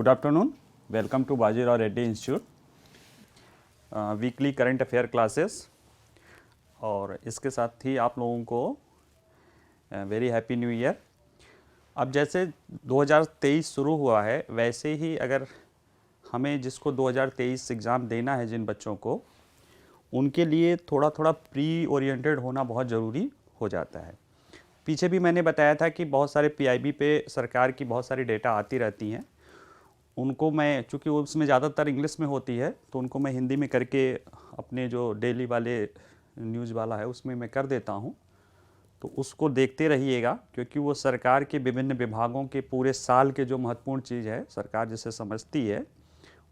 Good afternoon, welcome to Bajirao Reddy institute weekly current affair classes. और इसके साथ ही आप लोगों को वेरी हैप्पी न्यू ईयर। अब जैसे 2023 शुरू हुआ है, वैसे ही अगर हमें जिसको 2023 एग्ज़ाम देना है, जिन बच्चों को, उनके लिए थोड़ा थोड़ा प्री ओरिएंटेड होना बहुत ज़रूरी हो जाता है। पीछे भी मैंने बताया था कि बहुत सारे पीआईबी पे सरकार की बहुत सारी डेटा आती रहती हैं, उनको मैं, चूँकि उसमें ज़्यादातर इंग्लिश में होती है, तो उनको मैं हिंदी में करके अपने जो डेली वाले न्यूज़ वाला है उसमें मैं कर देता हूँ। तो उसको देखते रहिएगा, क्योंकि वो सरकार के विभिन्न विभागों के पूरे साल के जो महत्वपूर्ण चीज़ है, सरकार जिसे समझती है,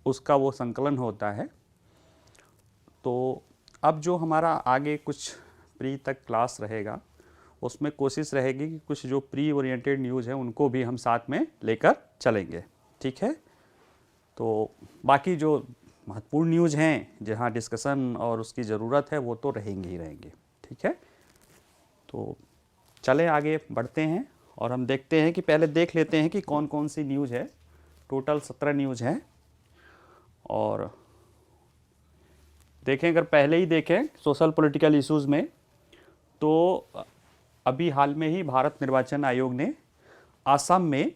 उसका वो संकलन होता है। तो अब जो हमारा आगे कुछ प्री तक क्लास रहेगा, उसमें कोशिश रहेगी कि कुछ जो प्री ओरिएंटेड न्यूज़ है उनको भी हम साथ में लेकर चलेंगे, ठीक है। तो बाकी जो महत्वपूर्ण न्यूज़ हैं, जहाँ डिस्कशन और उसकी ज़रूरत है, वो तो रहेंगे ही रहेंगे, ठीक है। तो चलें आगे बढ़ते हैं और हम देखते हैं कि पहले देख लेते हैं कि कौन कौन सी न्यूज़ है। टोटल 17 न्यूज़ हैं। और देखें, अगर पहले ही देखें सोशल पॉलिटिकल इश्यूज़ में, तो अभी हाल में ही भारत निर्वाचन आयोग ने असम में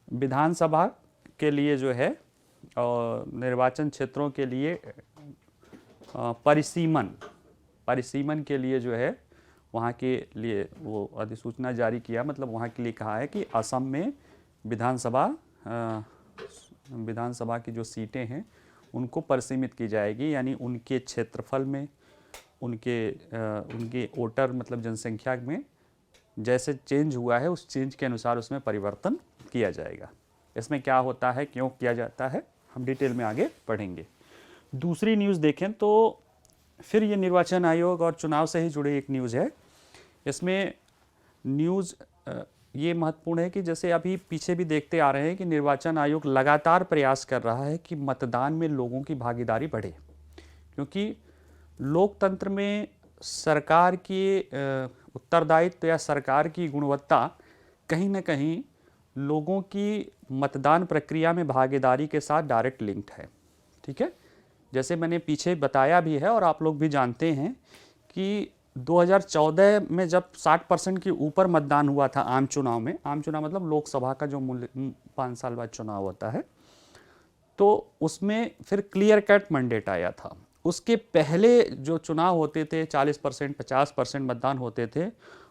विधानसभा के लिए जो है निर्वाचन क्षेत्रों के लिए परिसीमन के लिए जो है वहाँ के लिए वो अधिसूचना जारी किया। मतलब वहाँ के लिए कहा है कि असम में विधानसभा की जो सीटें हैं उनको परिसीमित की जाएगी, यानी उनके क्षेत्रफल में, उनके वोटर मतलब जनसंख्या में जैसे चेंज हुआ है, उस चेंज के अनुसार उसमें परिवर्तन किया जाएगा। इसमें क्या होता है, क्यों किया जाता है, हम डिटेल में आगे पढ़ेंगे। दूसरी न्यूज़ देखें तो फिर ये निर्वाचन आयोग और चुनाव से ही जुड़ी एक न्यूज़ है। इसमें न्यूज़ ये महत्वपूर्ण है कि जैसे अभी पीछे भी देखते आ रहे हैं कि निर्वाचन आयोग लगातार प्रयास कर रहा है कि मतदान में लोगों की भागीदारी बढ़े, क्योंकि लोकतंत्र में सरकार की उत्तरदायित्व या सरकार की गुणवत्ता कहीं ना कहीं लोगों की मतदान प्रक्रिया में भागीदारी के साथ डायरेक्ट लिंक्ड है, ठीक है। जैसे मैंने पीछे बताया भी है और आप लोग भी जानते हैं कि 2014 में जब 60% के ऊपर मतदान हुआ था आम चुनाव में, आम चुनाव मतलब लोकसभा का जो 5 साल बाद चुनाव होता है, तो उसमें फिर क्लियर कट मैंडेट आया था। उसके पहले जो चुनाव होते थे 40% 50% मतदान होते थे,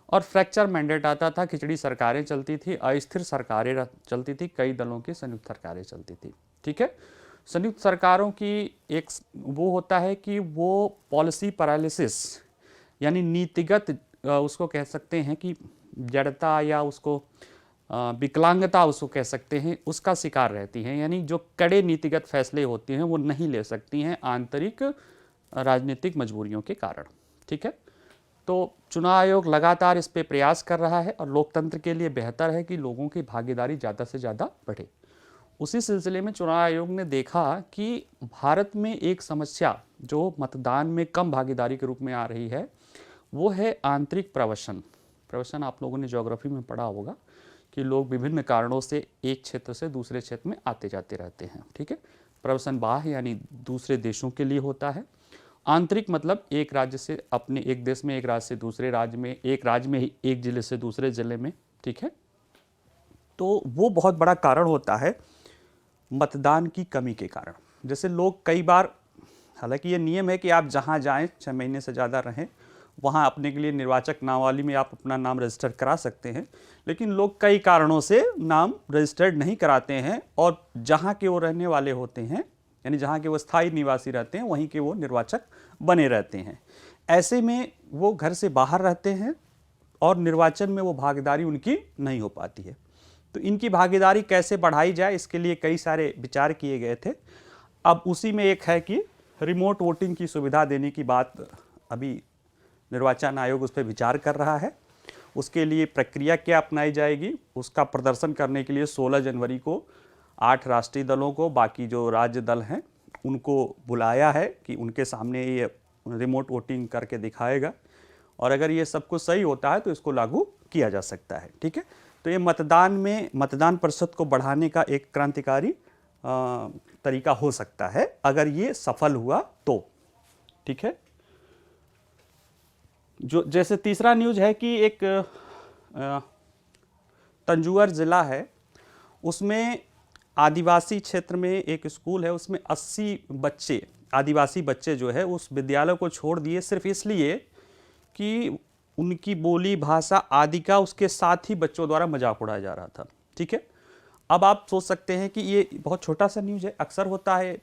और फ्रैक्चर मैंडेट आता था, खिचड़ी सरकारें चलती थी, अस्थिर सरकारें चलती थी, कई दलों की संयुक्त सरकारें चलती थी, ठीक है। संयुक्त सरकारों की एक वो होता है कि वो पॉलिसी पैरालिसिस, यानी नीतिगत उसको कह सकते हैं कि जड़ता या उसको विकलांगता उसको कह सकते हैं, उसका शिकार रहती हैं। यानी जो कड़े नीतिगत फैसले होते हैं वो नहीं ले सकती हैं आंतरिक राजनीतिक मजबूरियों के कारण, ठीक है। तो चुनाव आयोग लगातार इस पे प्रयास कर रहा है और लोकतंत्र के लिए बेहतर है कि लोगों की भागीदारी ज़्यादा से ज़्यादा बढ़े। उसी सिलसिले में चुनाव आयोग ने देखा कि भारत में एक समस्या जो मतदान में कम भागीदारी के रूप में आ रही है, वो है आंतरिक प्रवसन। आप लोगों ने ज्योग्राफी में पढ़ा होगा कि लोग विभिन्न कारणों से एक क्षेत्र से दूसरे क्षेत्र में आते जाते रहते हैं, ठीक है। प्रवसन बाह्य यानी दूसरे देशों के लिए होता है। आंतरिक मतलब एक राज्य से अपने एक देश में, एक राज्य से दूसरे राज्य में, एक राज्य में ही एक जिले से दूसरे जिले में, ठीक है। तो वो बहुत बड़ा कारण होता है मतदान की कमी के कारण। जैसे लोग कई बार, हालांकि ये नियम है कि आप जहाँ जाएं 6 महीने से ज़्यादा रहें, वहाँ अपने के लिए निर्वाचक नामावली में आप अपना नाम रजिस्टर करा सकते हैं, लेकिन लोग कई कारणों से नाम रजिस्टर्ड नहीं कराते हैं, और जहाँ के वो रहने वाले होते हैं, यानी जहाँ के वो स्थायी निवासी रहते हैं, वहीं के वो निर्वाचक बने रहते हैं। ऐसे में वो घर से बाहर रहते हैं और निर्वाचन में वो भागीदारी उनकी नहीं हो पाती है। तो इनकी भागीदारी कैसे बढ़ाई जाए, इसके लिए कई सारे विचार किए गए थे। अब उसी में एक है कि रिमोट वोटिंग की सुविधा देने की बात अभी निर्वाचन आयोग उस पर विचार कर रहा है। उसके लिए प्रक्रिया क्या अपनाई जाएगी, उसका प्रदर्शन करने के लिए 16 जनवरी को 8 राष्ट्रीय दलों को, बाकी जो राज्य दल हैं उनको बुलाया है कि उनके सामने ये रिमोट वोटिंग करके दिखाएगा, और अगर ये सब कुछ सही होता है तो इसको लागू किया जा सकता है, ठीक है। तो ये मतदान प्रतिशत को बढ़ाने का एक क्रांतिकारी तरीका हो सकता है अगर ये सफल हुआ तो। ठीक है, जो जैसे तीसरा न्यूज है कि एक तंजौर ज़िला है, उसमें आदिवासी क्षेत्र में एक स्कूल है, उसमें 80 बच्चे, आदिवासी बच्चे जो है उस विद्यालय को छोड़ दिए सिर्फ इसलिए कि उनकी बोली भाषा आदि का उसके साथ ही बच्चों द्वारा मजाक उड़ाया जा रहा था। ठीक है, अब आप सोच सकते हैं कि ये बहुत छोटा सा न्यूज़ है, अक्सर होता है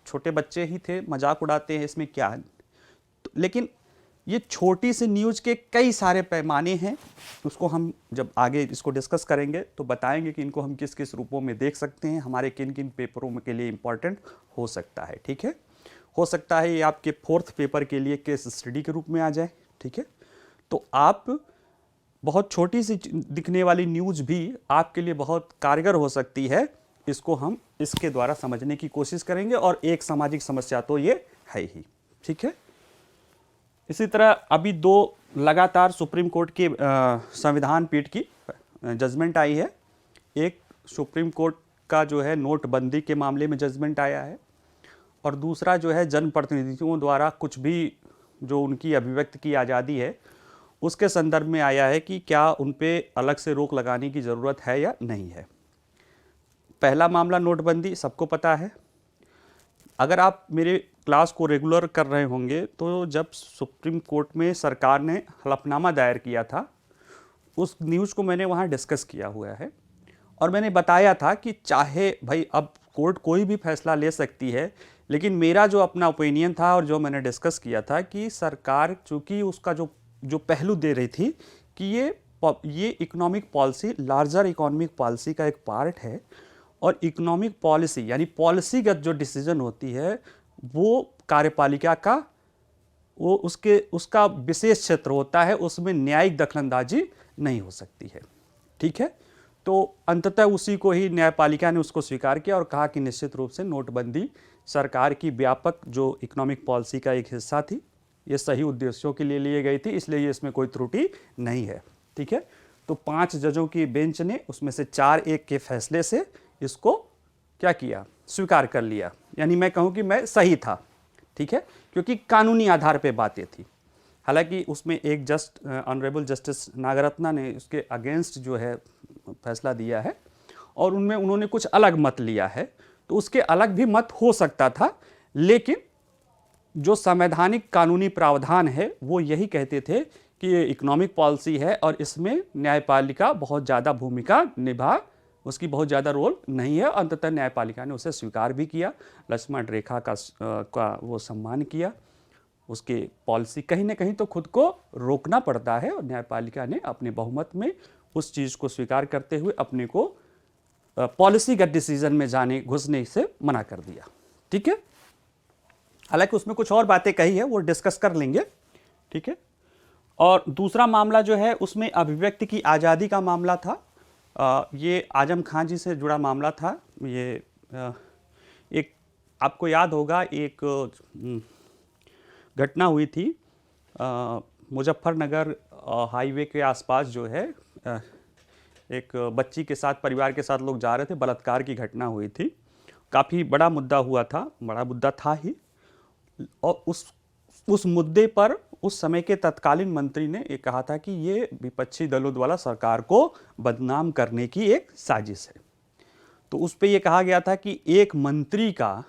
छोटे बच्चे ही थे मजाक उड़ाते हैं, इसमें क्या है। तो लेकिन ये छोटी सी न्यूज़ के कई सारे पैमाने हैं, उसको हम जब आगे इसको डिस्कस करेंगे तो बताएंगे कि इनको हम किस किस रूपों में देख सकते हैं, हमारे किन किन पेपरों में के लिए इम्पॉर्टेंट हो सकता है। ठीक है, हो सकता है ये आपके 4th पेपर के लिए केस स्टडी के रूप में आ जाए। ठीक है, तो आप बहुत छोटी सी दिखने वाली न्यूज़ भी आपके लिए बहुत कारगर हो सकती है, इसको हम इसके द्वारा समझने की कोशिश करेंगे, और एक सामाजिक समस्या तो ये है ही। ठीक है, इसी तरह अभी 2 लगातार सुप्रीम कोर्ट के संविधान पीठ की जजमेंट आई है। एक सुप्रीम कोर्ट का जो है नोटबंदी के मामले में जजमेंट आया है, और दूसरा जो है जनप्रतिनिधियों द्वारा कुछ भी जो उनकी अभिव्यक्ति की आज़ादी है उसके संदर्भ में आया है कि क्या उन पे अलग से रोक लगाने की ज़रूरत है या नहीं है। पहला मामला नोटबंदी, सबको पता है। अगर आप मेरे क्लास को रेगुलर कर रहे होंगे तो जब सुप्रीम कोर्ट में सरकार ने हलफनामा दायर किया था, उस न्यूज़ को मैंने वहाँ डिस्कस किया हुआ है, और मैंने बताया था कि चाहे भाई अब कोर्ट कोई भी फैसला ले सकती है, लेकिन मेरा जो अपना ओपिनियन था और जो मैंने डिस्कस किया था कि सरकार चूँकि उसका जो पहलू दे रही थी कि ये economic policy larger economic policy का एक पार्ट है, और इकोनॉमिक पॉलिसी यानी पॉलिसीगत जो डिसीजन होती है वो कार्यपालिका का उसका विशेष क्षेत्र होता है, उसमें न्यायिक दखलंदाजी नहीं हो सकती है। ठीक है, तो अंततः उसी को ही न्यायपालिका ने उसको स्वीकार किया और कहा कि निश्चित रूप से नोटबंदी सरकार की व्यापक जो इकोनॉमिक पॉलिसी का एक हिस्सा थी, ये सही उद्देश्यों के लिए लिए गई थी, इसलिए इसमें कोई त्रुटि नहीं है। ठीक है, तो 5 जजों की बेंच ने उसमें से 4-1 के फैसले से इसको क्या किया, स्वीकार कर लिया, यानी मैं कहूँ कि मैं सही था। ठीक है, क्योंकि कानूनी आधार पे बातें थी। हालांकि उसमें एक ऑनरेबल जस्टिस नागरत्ना ने उसके अगेंस्ट जो है फैसला दिया है, और उनमें उन्होंने कुछ अलग मत लिया है, तो उसके अलग भी मत हो सकता था, लेकिन जो संवैधानिक कानूनी प्रावधान है वो यही कहते थे कि ये इकोनॉमिक पॉलिसी है और इसमें न्यायपालिका बहुत ज़्यादा भूमिका उसकी बहुत ज़्यादा रोल नहीं है। अंततः न्यायपालिका ने उसे स्वीकार भी किया, लक्ष्मण रेखा का वो सम्मान किया। उसके पॉलिसी कहीं ना कहीं तो खुद को रोकना पड़ता है, और न्यायपालिका ने अपने बहुमत में उस चीज़ को स्वीकार करते हुए अपने को पॉलिसीगत डिसीजन में घुसने से मना कर दिया। ठीक है, हालांकि उसमें कुछ और बातें कही है, वो डिस्कस कर लेंगे। ठीक है, और दूसरा मामला जो है उसमें अभिव्यक्ति की आज़ादी का मामला था। ये आजम खान जी से जुड़ा मामला था। ये एक आपको याद होगा एक घटना हुई थी मुजफ्फरनगर हाईवे के आसपास जो है, एक बच्ची के साथ परिवार के साथ लोग जा रहे थे, बलात्कार की घटना हुई थी। काफ़ी बड़ा मुद्दा हुआ था, बड़ा मुद्दा था ही, और उस मुद्दे पर उस समय के तत्कालीन मंत्री ने ये कहा था कि ये विपक्षी दलों द्वारा सरकार को बदनाम करने की एक साजिश है। तो उस पे ये कहा गया था कि एक मंत्री का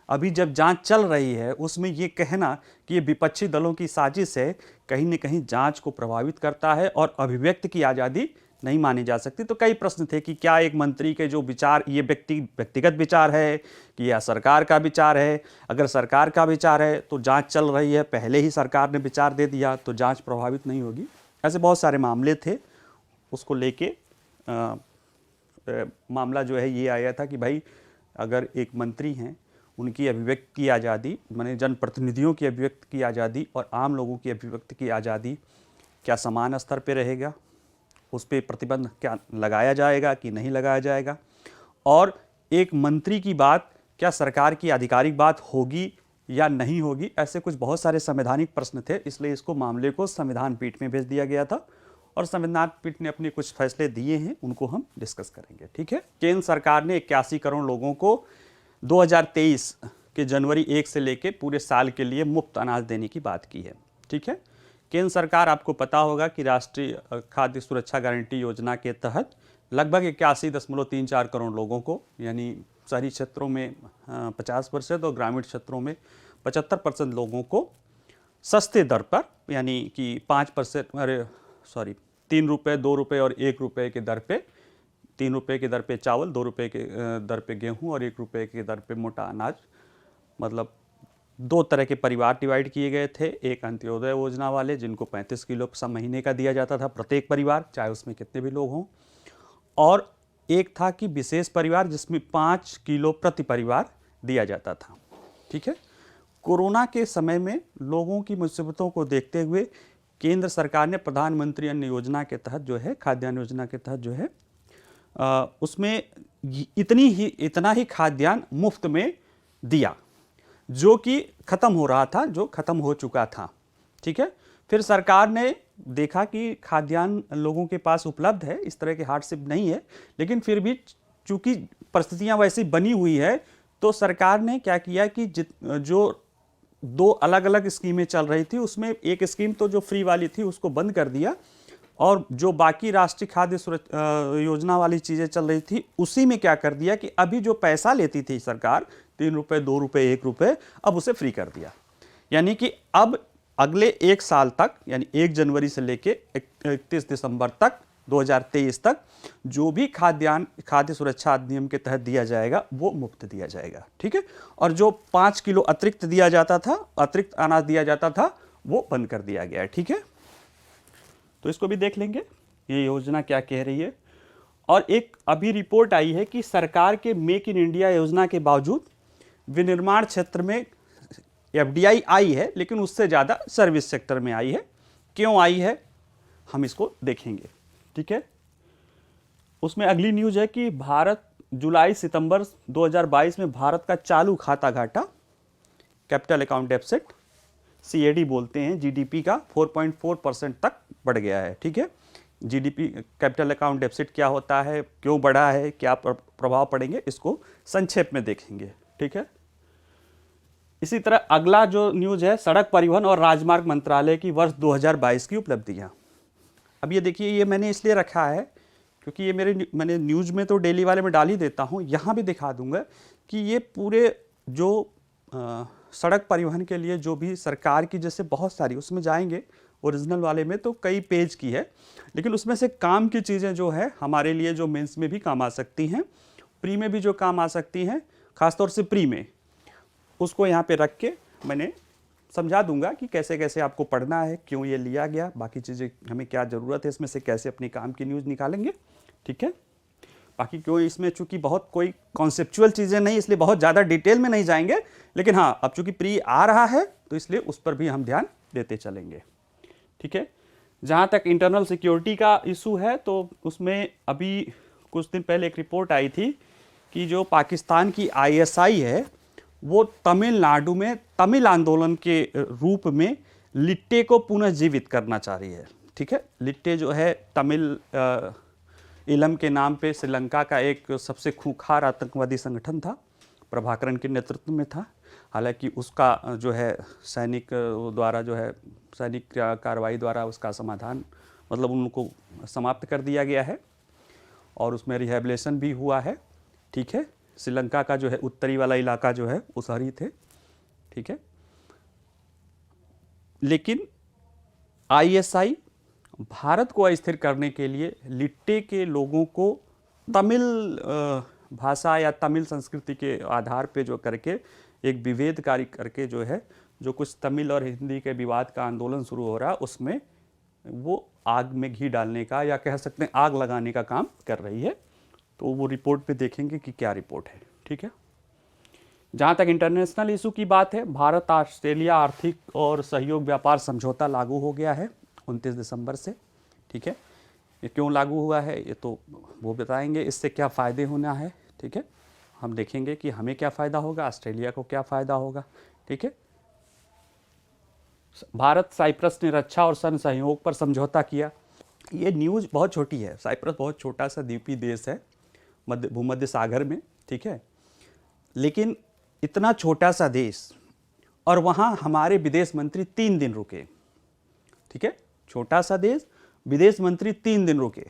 अभी जब जांच चल रही है उसमें ये कहना कि ये विपक्षी दलों की साजिश है, कहीं न कहीं जांच को प्रभावित करता है और अभिव्यक्ति की आज़ादी नहीं मानी जा सकती। तो कई प्रश्न थे कि क्या एक मंत्री के जो विचार ये व्यक्तिगत विचार है कि या सरकार का विचार है। अगर सरकार का विचार है तो जांच चल रही है, पहले ही सरकार ने विचार दे दिया तो जांच प्रभावित नहीं होगी। ऐसे बहुत सारे मामले थे, उसको लेके मामला जो है ये आया था कि भाई अगर एक मंत्री हैं, उनकी अभिव्यक्ति की आज़ादी, माने जनप्रतिनिधियों की अभिव्यक्ति की आज़ादी और आम लोगों की अभिव्यक्ति की आज़ादी क्या समान स्तर पर रहेगा, उस पर प्रतिबंध क्या लगाया जाएगा कि नहीं लगाया जाएगा, और एक मंत्री की बात क्या सरकार की आधिकारिक बात होगी या नहीं होगी। ऐसे कुछ बहुत सारे संवैधानिक प्रश्न थे, इसलिए इसको मामले को संविधान पीठ में भेज दिया गया था, और संविधान पीठ ने अपने कुछ फैसले दिए हैं, उनको हम डिस्कस करेंगे। ठीक है, केंद्र सरकार ने 81 करोड़ लोगों को 2023 के जनवरी 1 से लेके पूरे साल के लिए मुफ्त अनाज देने की बात की है। ठीक है, केंद्र सरकार, आपको पता होगा कि राष्ट्रीय खाद्य सुरक्षा गारंटी योजना के तहत लगभग 81.34 करोड़ लोगों को, यानी शहरी क्षेत्रों में 50% और ग्रामीण क्षेत्रों में 75% लोगों को सस्ते दर पर, यानी कि 3 रुपये, 2 रुपये और 1 रुपये के दर पे, 3 रुपये की दर पे चावल, 2 रुपये के दर पे गेहूं और 1 रुपये के दर पे मोटा अनाज, मतलब 2 तरह के परिवार डिवाइड किए गए थे। एक अंत्योदय योजना वाले, जिनको 35 किलो महीने का दिया जाता था प्रत्येक परिवार, चाहे उसमें कितने भी लोग हों, और एक था कि विशेष परिवार, जिसमें 5 किलो प्रति परिवार दिया जाता था। ठीक है, कोरोना के समय में लोगों की मुसीबतों को देखते हुए केंद्र सरकार ने प्रधानमंत्री अन्न योजना के तहत जो है, खाद्यान्न योजना के तहत जो है, उसमें इतना ही खाद्यान्न मुफ्त में दिया, जो कि खत्म हो रहा था, जो खत्म हो चुका था। ठीक है, फिर सरकार ने देखा कि खाद्यान्न लोगों के पास उपलब्ध है, इस तरह के हार्डशिप नहीं है, लेकिन फिर भी चूंकि परिस्थितियां वैसी बनी हुई है, तो सरकार ने क्या किया कि जो 2 अलग अलग स्कीमें चल रही थी, उसमें एक स्कीम तो जो फ्री वाली थी उसको बंद कर दिया, और जो बाकी राष्ट्रीय खाद्य सुरक्षा योजना वाली चीज़ें चल रही थी, उसी में क्या कर दिया कि अभी जो पैसा लेती थी सरकार, 3 रुपये, 2 रुपये, 1 रुपये, अब उसे फ्री कर दिया। यानी कि अब अगले 1 साल तक, यानी 1 जनवरी से लेके 31 दिसंबर तक 2023 तक जो भी खाद्य सुरक्षा अधिनियम के तहत दिया जाएगा वो मुफ्त दिया जाएगा। ठीक है, और जो 5 किलो अतिरिक्त दिया जाता था, अतिरिक्त अनाज दिया जाता था, वो बंद कर दिया गया है। ठीक है, तो इसको भी देख लेंगे ये योजना क्या कह रही है। और एक अभी रिपोर्ट आई है कि सरकार के मेक इन इंडिया योजना के बावजूद विनिर्माण क्षेत्र में FDI आई है, लेकिन उससे ज़्यादा सर्विस सेक्टर में आई है। क्यों आई है, हम इसको देखेंगे। ठीक है, उसमें अगली न्यूज़ है कि भारत जुलाई सितंबर 2022 में भारत का चालू खाता घाटा, कैपिटल अकाउंट डेफिसिट, CAD बोलते हैं, GDP का 4.4% तक बढ़ गया है। ठीक है, GDP कैपिटल अकाउंट डेफिसिट क्या होता है, क्यों बढ़ा है, क्या प्रभाव पड़ेंगे, इसको संक्षेप में देखेंगे। ठीक है, इसी तरह अगला जो न्यूज़ है, सड़क परिवहन और राजमार्ग मंत्रालय की वर्ष 2022 की उपलब्धियां। अब ये देखिए, ये मैंने इसलिए रखा है क्योंकि ये मैंने न्यूज़ में तो डेली वाले में डाल ही देता हूँ, यहाँ भी दिखा दूंगा कि ये पूरे जो सड़क परिवहन के लिए जो भी सरकार की जैसे बहुत सारी, उसमें जाएंगे ओरिजिनल वाले में तो कई पेज की है, लेकिन उसमें से काम की चीज़ें जो है हमारे लिए जो मेंस में भी काम आ सकती हैं, प्री में भी जो काम आ सकती हैं, खासतौर से प्री में, उसको यहाँ पे रख के मैंने समझा दूंगा कि कैसे कैसे आपको पढ़ना है, क्यों ये लिया गया, बाकी चीज़ें हमें क्या ज़रूरत है, इसमें से कैसे अपनी काम की न्यूज़ निकालेंगे। ठीक है, बाकी क्यों इसमें चूंकि बहुत कोई कॉन्सेप्चुअल चीज़ें नहीं, इसलिए बहुत ज़्यादा डिटेल में नहीं जाएंगे, लेकिन हाँ, अब चूंकि प्री आ रहा है तो इसलिए उस पर भी हम ध्यान देते चलेंगे। ठीक है, जहाँ तक इंटरनल सिक्योरिटी का इशू है, तो उसमें अभी कुछ दिन पहले एक रिपोर्ट आई थी कि जो पाकिस्तान की ISI है, वो तमिलनाडु में तमिल आंदोलन के रूप में लिट्टे को पुनर्जीवित करना चाह रही है। ठीक है, लिट्टे जो है तमिल इलम के नाम पे श्रीलंका का एक सबसे खूंखार आतंकवादी संगठन था, प्रभाकरन के नेतृत्व में था। हालांकि उसका जो है सैनिक द्वारा जो है सैनिक कार्रवाई द्वारा उसका समाधान, मतलब उनको समाप्त कर दिया गया है और उसमें रिहेबिलिटेशन भी हुआ है। ठीक है, श्रीलंका का जो है उत्तरी वाला इलाका जो है वो शहरी थे। ठीक है, लेकिन ISI भारत को अस्थिर करने के लिए लिट्टे के लोगों को तमिल भाषा या तमिल संस्कृति के आधार पे जो करके एक विभेदकारी करके जो है, जो कुछ तमिल और हिंदी के विवाद का आंदोलन शुरू हो रहा है, उसमें वो आग में घी डालने का या कह सकते हैं आग लगाने का काम कर रही है। तो वो रिपोर्ट पे देखेंगे कि क्या रिपोर्ट है। ठीक है, जहाँ तक इंटरनेशनल इशू की बात है, भारत ऑस्ट्रेलिया आर्थिक और सहयोग व्यापार समझौता लागू हो गया है 29 दिसंबर से। ठीक है, ये क्यों लागू हुआ है ये तो वो बताएंगे, इससे क्या फ़ायदे होना है। ठीक है, हम देखेंगे कि हमें क्या फ़ायदा होगा, ऑस्ट्रेलिया को क्या फ़ायदा होगा। ठीक है, भारत साइप्रस ने रक्षा और सन सहयोग पर समझौता किया। ये न्यूज़ बहुत छोटी है। साइप्रस बहुत छोटा सा द्वीपीय देश है भूमध्य सागर में, ठीक है, लेकिन इतना छोटा सा देश और वहाँ हमारे विदेश मंत्री 3 दिन रुके, ठीक है, छोटा सा देश, विदेश मंत्री 3 दिन रुके।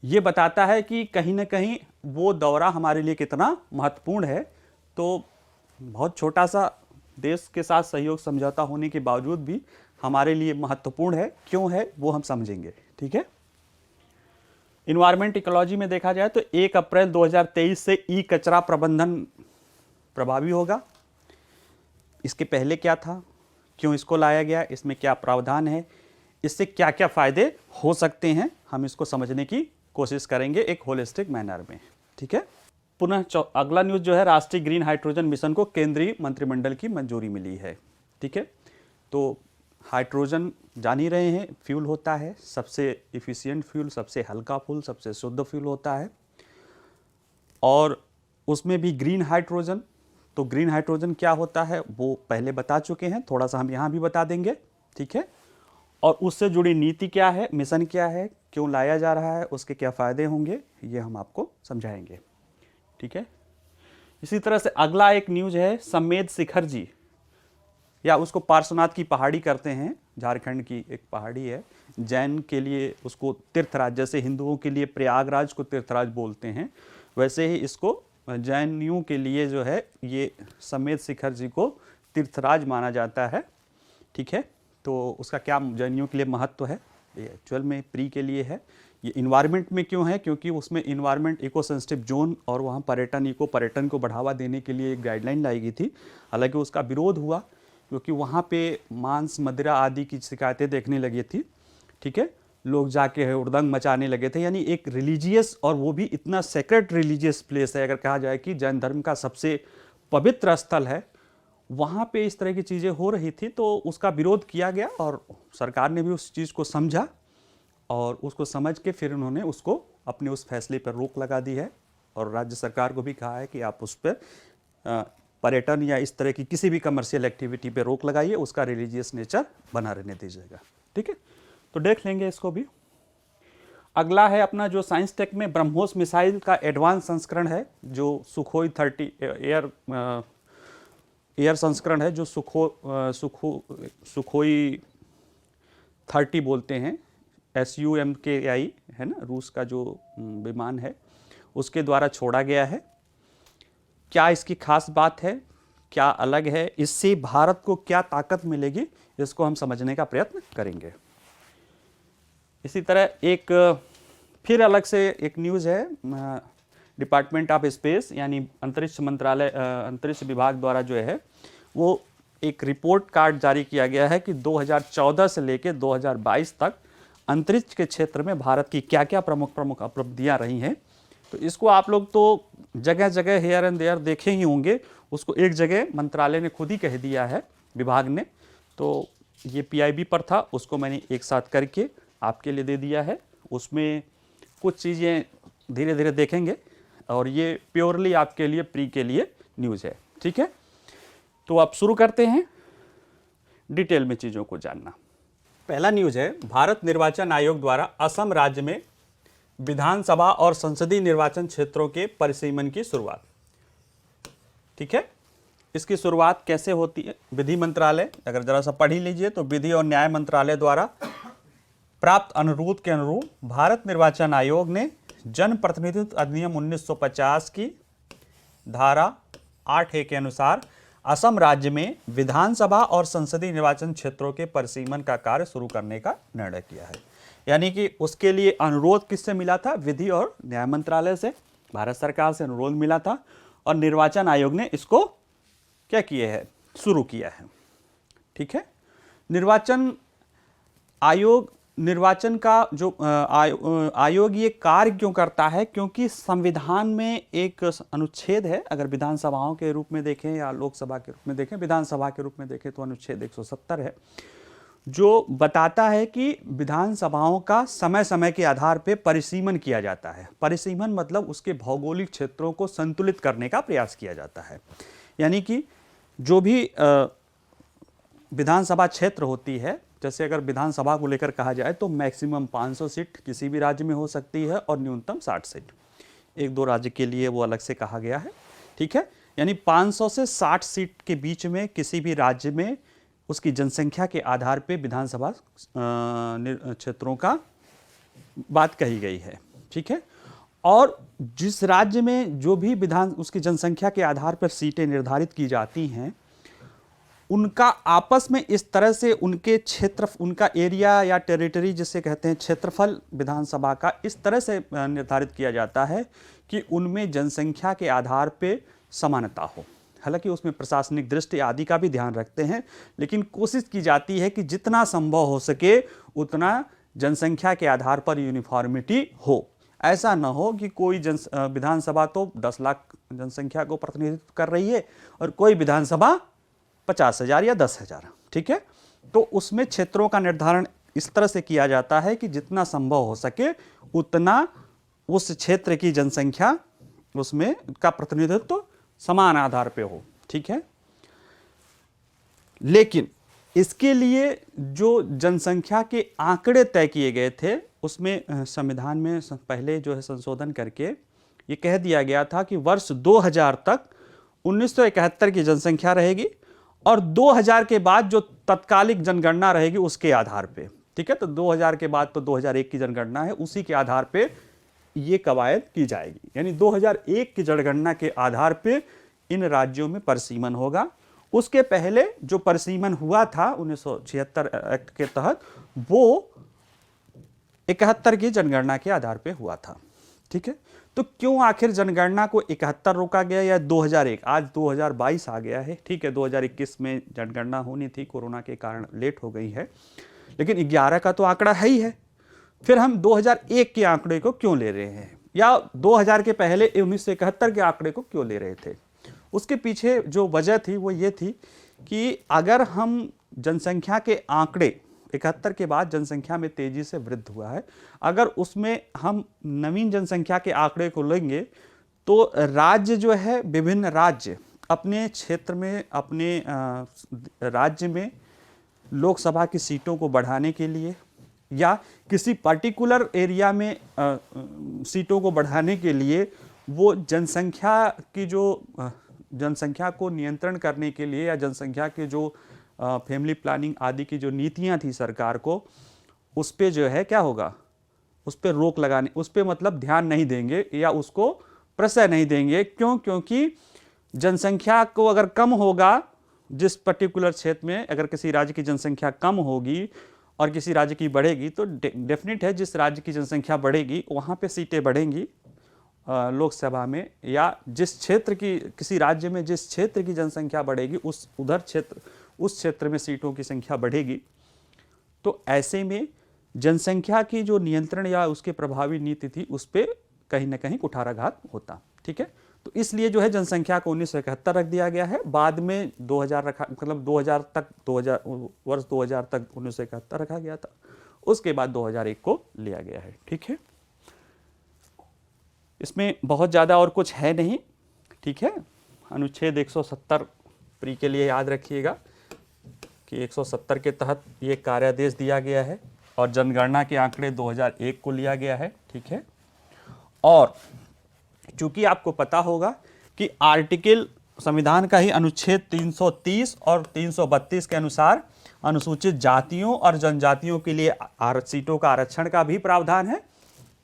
ये बताता है कि कहीं ना कहीं वो दौरा हमारे लिए कितना महत्वपूर्ण है। तो बहुत छोटा सा देश के साथ सहयोग समझौता होने के बावजूद भी हमारे लिए महत्वपूर्ण है। क्यों है वो हम समझेंगे, ठीक है। इन्वायरमेंट इकोलॉजी में देखा जाए तो 1 अप्रैल 2023 से ई कचरा प्रबंधन प्रभावी होगा। इसके पहले क्या था, क्यों इसको लाया गया, इसमें क्या प्रावधान है, इससे क्या क्या फायदे हो सकते हैं, हम इसको समझने की कोशिश करेंगे एक होलिस्टिक मैनर में, ठीक है। पुनः अगला न्यूज़ जो है, राष्ट्रीय ग्रीन हाइड्रोजन मिशन को केंद्रीय मंत्रिमंडल की मंजूरी मिली है, ठीक है। तो हाइड्रोजन जान ही रहे हैं, फ्यूल होता है, सबसे इफ़िशियंट फ्यूल, सबसे हल्का फ्यूल, सबसे शुद्ध फ्यूल होता है, और उसमें भी ग्रीन हाइड्रोजन। तो ग्रीन हाइड्रोजन क्या होता है वो पहले बता चुके हैं, थोड़ा सा हम यहाँ भी बता देंगे, ठीक है। और उससे जुड़ी नीति क्या है, मिशन क्या है, क्यों लाया जा रहा है, उसके क्या फ़ायदे होंगे, ये हम आपको समझाएंगे, ठीक है। इसी तरह से अगला एक न्यूज़ है, समेत शिखर जी, या उसको पार्श्वनाथ की पहाड़ी करते हैं, झारखंड की एक पहाड़ी है, जैन के लिए उसको तीर्थराज, जैसे हिंदुओं के लिए प्रयागराज को तीर्थराज बोलते हैं, वैसे ही इसको जैनियों के लिए जो है ये समेत शिखर जी को तीर्थराज माना जाता है, ठीक है। तो उसका क्या जैनियों के लिए महत्व है, ये एक्चुअल में प्री के लिए है। ये इन्वायरमेंट में क्यों है, क्योंकि उसमें इन्वायरमेंट इको सेंसिटिव जोन और वहाँ पर्यटन, इको पर्यटन को बढ़ावा देने के लिए एक गाइडलाइन लाई गई थी। हालांकि उसका विरोध हुआ क्योंकि वहाँ पे मांस मदिरा आदि की शिकायतें देखने लगी थी, ठीक है, लोग जाके हुड़दंग मचाने लगे थे। यानी एक रिलीजियस, और वो भी इतना सेक्रेट रिलीजियस प्लेस है, अगर कहा जाए कि जैन धर्म का सबसे पवित्र स्थल है, वहाँ पे इस तरह की चीज़ें हो रही थी, तो उसका विरोध किया गया और सरकार ने भी उस चीज़ को समझा और उसको समझ के फिर उन्होंने उसको अपने उस फैसले पर रोक लगा दी है। और राज्य सरकार को भी कहा है कि आप उस पर पर्यटन या इस तरह की किसी भी कमर्शियल एक्टिविटी पे रोक लगाइए, उसका रिलीजियस नेचर बना रहने दीजिएगा, ठीक है। तो देख लेंगे इसको भी। अगला है अपना जो साइंस टेक में ब्रह्मोस मिसाइल का एडवांस संस्करण है, जो सुखोई 30 एयर संस्करण है, जो सुखोई 30 बोलते हैं, SUMKI है ना, रूस का जो विमान है, उसके द्वारा छोड़ा गया है। क्या इसकी खास बात है, क्या अलग है, इससे भारत को क्या ताकत मिलेगी, इसको हम समझने का प्रयत्न करेंगे। इसी तरह एक फिर अलग से एक न्यूज़ है, डिपार्टमेंट ऑफ स्पेस यानी अंतरिक्ष मंत्रालय, अंतरिक्ष विभाग द्वारा जो है वो एक रिपोर्ट कार्ड जारी किया गया है कि 2014 से लेकर 2022 तक अंतरिक्ष के क्षेत्र में भारत की क्या क्या प्रमुख उपलब्धियां रही हैं। तो इसको आप लोग तो जगह जगह हेयर एंड देयर देखे ही होंगे, उसको एक जगह मंत्रालय ने खुद ही कह दिया है, विभाग ने। तो ये PIB पर था, उसको मैंने एक साथ करके आपके लिए दे दिया है। उसमें कुछ चीज़ें धीरे धीरे देखेंगे और ये प्योरली आपके लिए प्री के लिए न्यूज़ है, ठीक है। तो आप शुरू करते हैं डिटेल में चीज़ों को जानना। पहला न्यूज़ है, भारत निर्वाचन आयोग द्वारा असम राज्य में विधानसभा और संसदीय निर्वाचन क्षेत्रों के परिसीमन की शुरुआत, ठीक है। इसकी शुरुआत कैसे होती है, विधि मंत्रालय, अगर जरा सा पढ़ ही लीजिए तो विधि और न्याय मंत्रालय द्वारा प्राप्त अनुरोध के अनुरूप भारत निर्वाचन आयोग ने जन प्रतिनिधित्व अधिनियम 1950 की धारा 8A के अनुसार असम राज्य में विधानसभा और संसदीय निर्वाचन क्षेत्रों के परिसीमन का कार्य शुरू करने का निर्णय किया है। यानी कि उसके लिए अनुरोध किससे मिला था, विधि और न्याय मंत्रालय से, भारत सरकार से अनुरोध मिला था और निर्वाचन आयोग ने इसको क्या किया है, शुरू किया है, ठीक है। निर्वाचन आयोग, निर्वाचन का जो आयोग ये कार्य क्यों करता है, क्योंकि संविधान में एक अनुच्छेद है, अगर विधानसभाओं के रूप में देखें या लोकसभा के रूप में देखें, विधानसभा के रूप में देखें तो अनुच्छेद 170 है, जो बताता है कि विधानसभाओं का समय समय के आधार पर परिसीमन किया जाता है। परिसीमन मतलब उसके भौगोलिक क्षेत्रों को संतुलित करने का प्रयास किया जाता है। यानी कि जो भी विधानसभा क्षेत्र होती है जैसे अगर विधानसभा को लेकर कहा जाए तो मैक्सिमम 500 सीट किसी भी राज्य में हो सकती है और न्यूनतम 60 सीट। एक दो राज्य के लिए वो अलग से कहा गया है, ठीक है। यानी 500 से 60 सीट के बीच में किसी भी राज्य में उसकी जनसंख्या के आधार पे विधानसभा क्षेत्रों का बात कही गई है, ठीक है। और जिस राज्य में जो भी उसकी जनसंख्या के आधार पर सीटें निर्धारित की जाती हैं, उनका आपस में इस तरह से उनके क्षेत्र, उनका एरिया या टेरिटरी जिसे कहते हैं, क्षेत्रफल विधानसभा का इस तरह से निर्धारित किया जाता है कि उनमें जनसंख्या के आधार पे समानता हो। हालांकि उसमें प्रशासनिक दृष्टि आदि का भी ध्यान रखते हैं, लेकिन कोशिश की जाती है कि जितना संभव हो सके उतना जनसंख्या के आधार पर यूनिफॉर्मिटी हो। ऐसा न हो कि कोई विधानसभा तो 10 लाख जनसंख्या को प्रतिनिधित्व कर रही है और कोई विधानसभा 50,000 या 10,000, ठीक है। तो उसमें क्षेत्रों का निर्धारण इस तरह से किया जाता है कि जितना संभव हो सके उतना उस क्षेत्र की जनसंख्या उसमें का प्रतिनिधित्व समान आधार पे हो, ठीक है। लेकिन इसके लिए जो जनसंख्या के आंकड़े तय किए गए थे उसमें संविधान में पहले जो है संशोधन करके ये कह दिया गया था कि वर्ष 2000 तक 1971 की जनसंख्या रहेगी और 2000 के बाद जो तत्कालिक जनगणना रहेगी उसके आधार पे, ठीक है। तो 2000 के बाद तो 2001 की जनगणना है, उसी के आधार पे ये कवायद की जाएगी। यानी 2001 की जनगणना के आधार पे इन राज्यों में परिसीमन होगा। उसके पहले जो परिसीमन हुआ था 1976 एक्ट के तहत, वो 71 की जनगणना के आधार पे हुआ था, ठीक है। तो क्यों आखिर जनगणना को 71 रोका गया या 2001? आज 2022 आ गया है, ठीक है। 2021 में जनगणना होनी थी, कोरोना के कारण लेट हो गई है, लेकिन 11 का तो आंकड़ा है ही है। फिर हम 2001 के आंकड़े को क्यों ले रहे हैं, या 2000 के पहले 1971 के आंकड़े को क्यों ले रहे थे? उसके पीछे जो वजह थी वो ये थी कि अगर हम जनसंख्या के आंकड़े 71 के बाद जनसंख्या में तेजी से वृद्धि हुआ है, अगर उसमें हम नवीन जनसंख्या के आंकड़े को लेंगे तो राज्य जो है, विभिन्न राज्य अपने क्षेत्र में, अपने राज्य में लोकसभा की सीटों को बढ़ाने के लिए या किसी पर्टिकुलर एरिया में सीटों को बढ़ाने के लिए वो जनसंख्या को नियंत्रण करने के लिए या जनसंख्या के जो फैमिली प्लानिंग आदि की जो नीतियां थी सरकार को, उस पे जो है क्या होगा, उस पे रोक लगाने, उस पे मतलब ध्यान नहीं देंगे या उसको प्रश्रय नहीं देंगे। क्यों? क्योंकि जनसंख्या को अगर कम होगा, जिस पर्टिकुलर क्षेत्र में अगर किसी राज्य की जनसंख्या कम होगी और किसी राज्य की बढ़ेगी, तो डेफिनेट है जिस राज्य की जनसंख्या बढ़ेगी वहाँ पे सीटें बढ़ेंगी लोकसभा में, या जिस क्षेत्र की, किसी राज्य में जिस क्षेत्र की जनसंख्या बढ़ेगी उस क्षेत्र में सीटों की संख्या बढ़ेगी। तो ऐसे में जनसंख्या की जो नियंत्रण या उसके प्रभावी नीति थी उस पर कहीं ना कहीं कुठाराघात होता, ठीक है। तो इसलिए जो है जनसंख्या को 1971 रख दिया गया है, बाद में 2000 रखा, मतलब 2000 तक, वर्ष 2000 तक 1971 रखा गया था, उसके बाद 2001 को लिया गया है, ठीक है। इसमें बहुत ज़्यादा और कुछ है नहीं, ठीक है। अनुच्छेद 170 प्री के लिए याद रखिएगा कि 170 के तहत ये कार्यादेश दिया गया है और जनगणना के आंकड़े 2001 को लिया गया है, ठीक है। और चूंकि आपको पता होगा कि आर्टिकल संविधान का ही अनुच्छेद 330 और 332 के अनुसार अनुसूचित जातियों और जनजातियों के लिए सीटों का आरक्षण का भी प्रावधान है,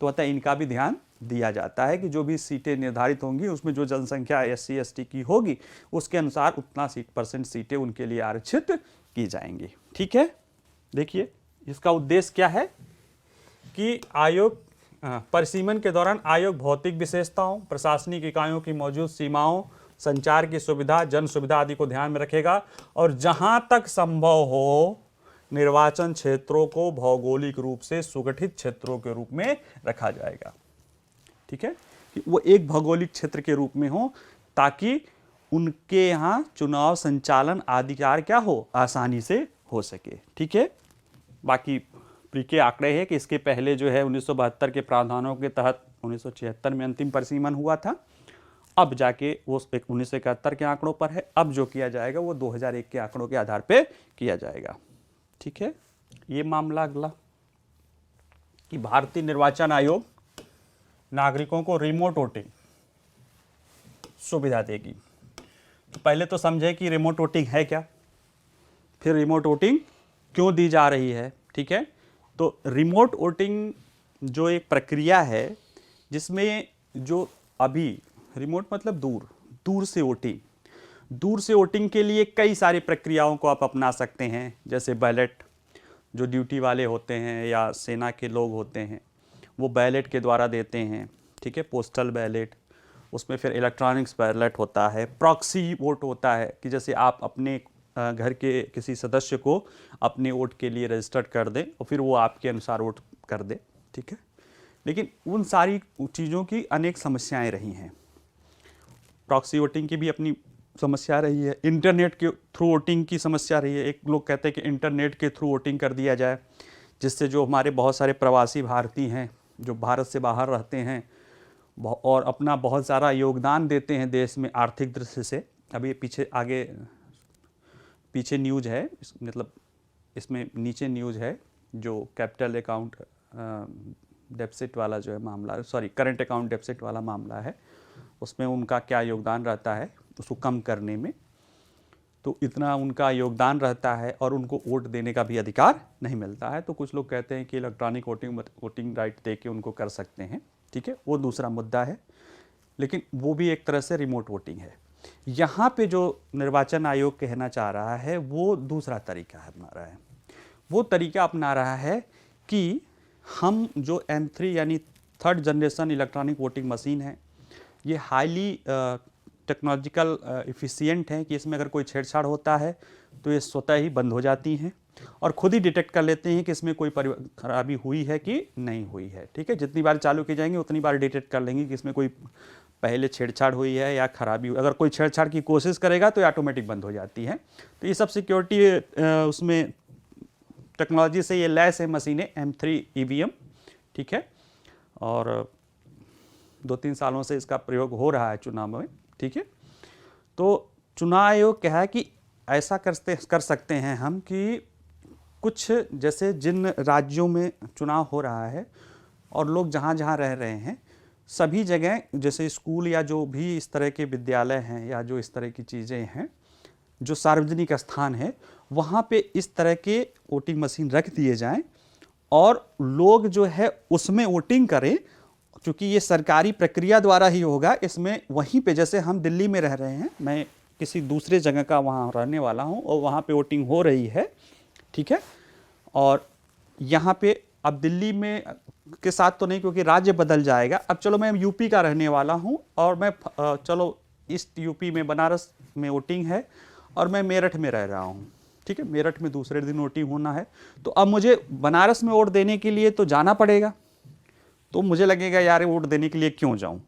तो अतः इनका भी ध्यान दिया जाता है कि जो भी सीटें निर्धारित होंगी उसमें जो जनसंख्या SC ST की होगी उसके अनुसार उतना % सीटें उनके लिए आरक्षित की जाएंगी, ठीक है। देखिए इसका उद्देश्य क्या है कि आयोग परिसीमन के दौरान आयोग भौतिक विशेषताओं, प्रशासनिक इकाइयों की मौजूद सीमाओं, संचार की सुविधा, जन सुविधा आदि को ध्यान में रखेगा और जहां तक संभव हो निर्वाचन क्षेत्रों को भौगोलिक रूप से सुगठित क्षेत्रों के रूप में रखा जाएगा, ठीक है, कि वो एक भौगोलिक क्षेत्र के रूप में हो ताकि उनके यहाँ चुनाव संचालन आदि कार्य क्या हो, आसानी से हो सके, ठीक है। बाकी प्री के आंकड़े हैं कि इसके पहले जो है 1972 के प्रावधानों के तहत 1976 में अंतिम परिसीमन हुआ था, अब जाके वो 1971 के आंकड़ों पर है। अब जो किया जाएगा वो 2001 के आंकड़ों के आधार पे किया जाएगा, ठीक है। ये मामला अगला कि भारतीय निर्वाचन आयोग नागरिकों को रिमोट वोटिंग सुविधा देगी। तो पहले तो समझे कि रिमोट वोटिंग है क्या, फिर रिमोट वोटिंग क्यों दी जा रही है। ठीक है, तो रिमोट वोटिंग जो एक प्रक्रिया है जिसमें जो अभी रिमोट मतलब दूर से वोटिंग के लिए कई सारी प्रक्रियाओं को आप अपना सकते हैं। जैसे बैलेट, जो ड्यूटी वाले होते हैं या सेना के लोग होते हैं वो बैलेट के द्वारा देते हैं। ठीक है, पोस्टल बैलेट, उसमें फिर इलेक्ट्रॉनिक्स बैलेट होता है, प्रॉक्सी वोट होता है कि जैसे आप अपने घर के किसी सदस्य को अपने वोट के लिए रजिस्टर्ड कर दें और फिर वो आपके अनुसार वोट कर दे। ठीक है, लेकिन उन सारी चीज़ों की अनेक समस्याएं रही हैं। प्रॉक्सी वोटिंग की भी अपनी समस्या रही है, इंटरनेट के थ्रू वोटिंग की समस्या रही है। एक लोग कहते हैं कि इंटरनेट के थ्रू वोटिंग कर दिया जाए, जिससे जो हमारे बहुत सारे प्रवासी भारतीय हैं जो भारत से बाहर रहते हैं और अपना बहुत सारा योगदान देते हैं देश में आर्थिक दृष्टि से। अभी पीछे न्यूज़ है, मतलब इसमें नीचे न्यूज़ है जो कैपिटल अकाउंट डेफिसिट वाला जो है मामला, करंट अकाउंट डेफिसिट वाला मामला है, उसमें उनका क्या योगदान रहता है उसको कम करने में। तो इतना उनका योगदान रहता है और उनको वोट देने का भी अधिकार नहीं मिलता है। तो कुछ लोग कहते हैं कि इलेक्ट्रॉनिक वोटिंग राइट दे के उनको कर सकते हैं। ठीक है, वो दूसरा मुद्दा है, लेकिन वो भी एक तरह से रिमोट वोटिंग है। यहाँ पे जो निर्वाचन आयोग कहना चाह रहा है वो दूसरा तरीका अपना रहा है। वो तरीका अपना रहा है कि हम जो M3 यानी third generation electronic voting machine है, ये हाईली टेक्नोलॉजिकल एफिशिएंट है कि इसमें अगर कोई छेड़छाड़ होता है तो ये स्वतः ही बंद हो जाती हैं और खुद ही डिटेक्ट कर लेते हैं कि इसमें कोई खराबी हुई है कि नहीं हुई है। ठीक है, जितनी बार चालू की जाएंगी उतनी बार डिटेक्ट कर लेंगे कि इसमें कोई पहले छेड़छाड़ हुई है या खराबी हुई। अगर कोई छेड़छाड़ की कोशिश करेगा तो ये ऑटोमेटिक बंद हो जाती है। तो ये सब सिक्योरिटी उसमें टेक्नोलॉजी से ये लैस है मशीनें M3 EVM। ठीक है, और 2-3 सालों से इसका प्रयोग हो रहा है चुनाव में। ठीक है, तो चुनाव आयोग कहा है कि ऐसा कर सकते हैं हम कि कुछ जैसे जिन राज्यों में चुनाव हो रहा है और लोग जहाँ जहाँ रह रहे हैं सभी जगह, जैसे स्कूल या जो भी इस तरह के विद्यालय हैं या जो इस तरह की चीज़ें हैं, जो सार्वजनिक स्थान है, वहाँ पे इस तरह के वोटिंग मशीन रख दिए जाएं और लोग जो है उसमें वोटिंग करें। क्योंकि ये सरकारी प्रक्रिया द्वारा ही होगा, इसमें वहीं पे जैसे हम दिल्ली में रह रहे हैं, मैं किसी दूसरे जगह का वहाँ रहने वाला हूँ और वहाँ पे वोटिंग हो रही है। ठीक है, और यहाँ पे अब दिल्ली में के साथ तो नहीं क्योंकि राज्य बदल जाएगा। अब चलो मैं यूपी का रहने वाला हूँ और मैं चलो ईस्ट यूपी में बनारस में वोटिंग है और मैं मेरठ में रह रहा हूँ। ठीक है, मेरठ में दूसरे दिन वोटिंग होना है, तो अब मुझे बनारस में वोट देने के लिए तो जाना पड़ेगा। तो मुझे लगेगा यार वोट देने के लिए क्यों जाऊं।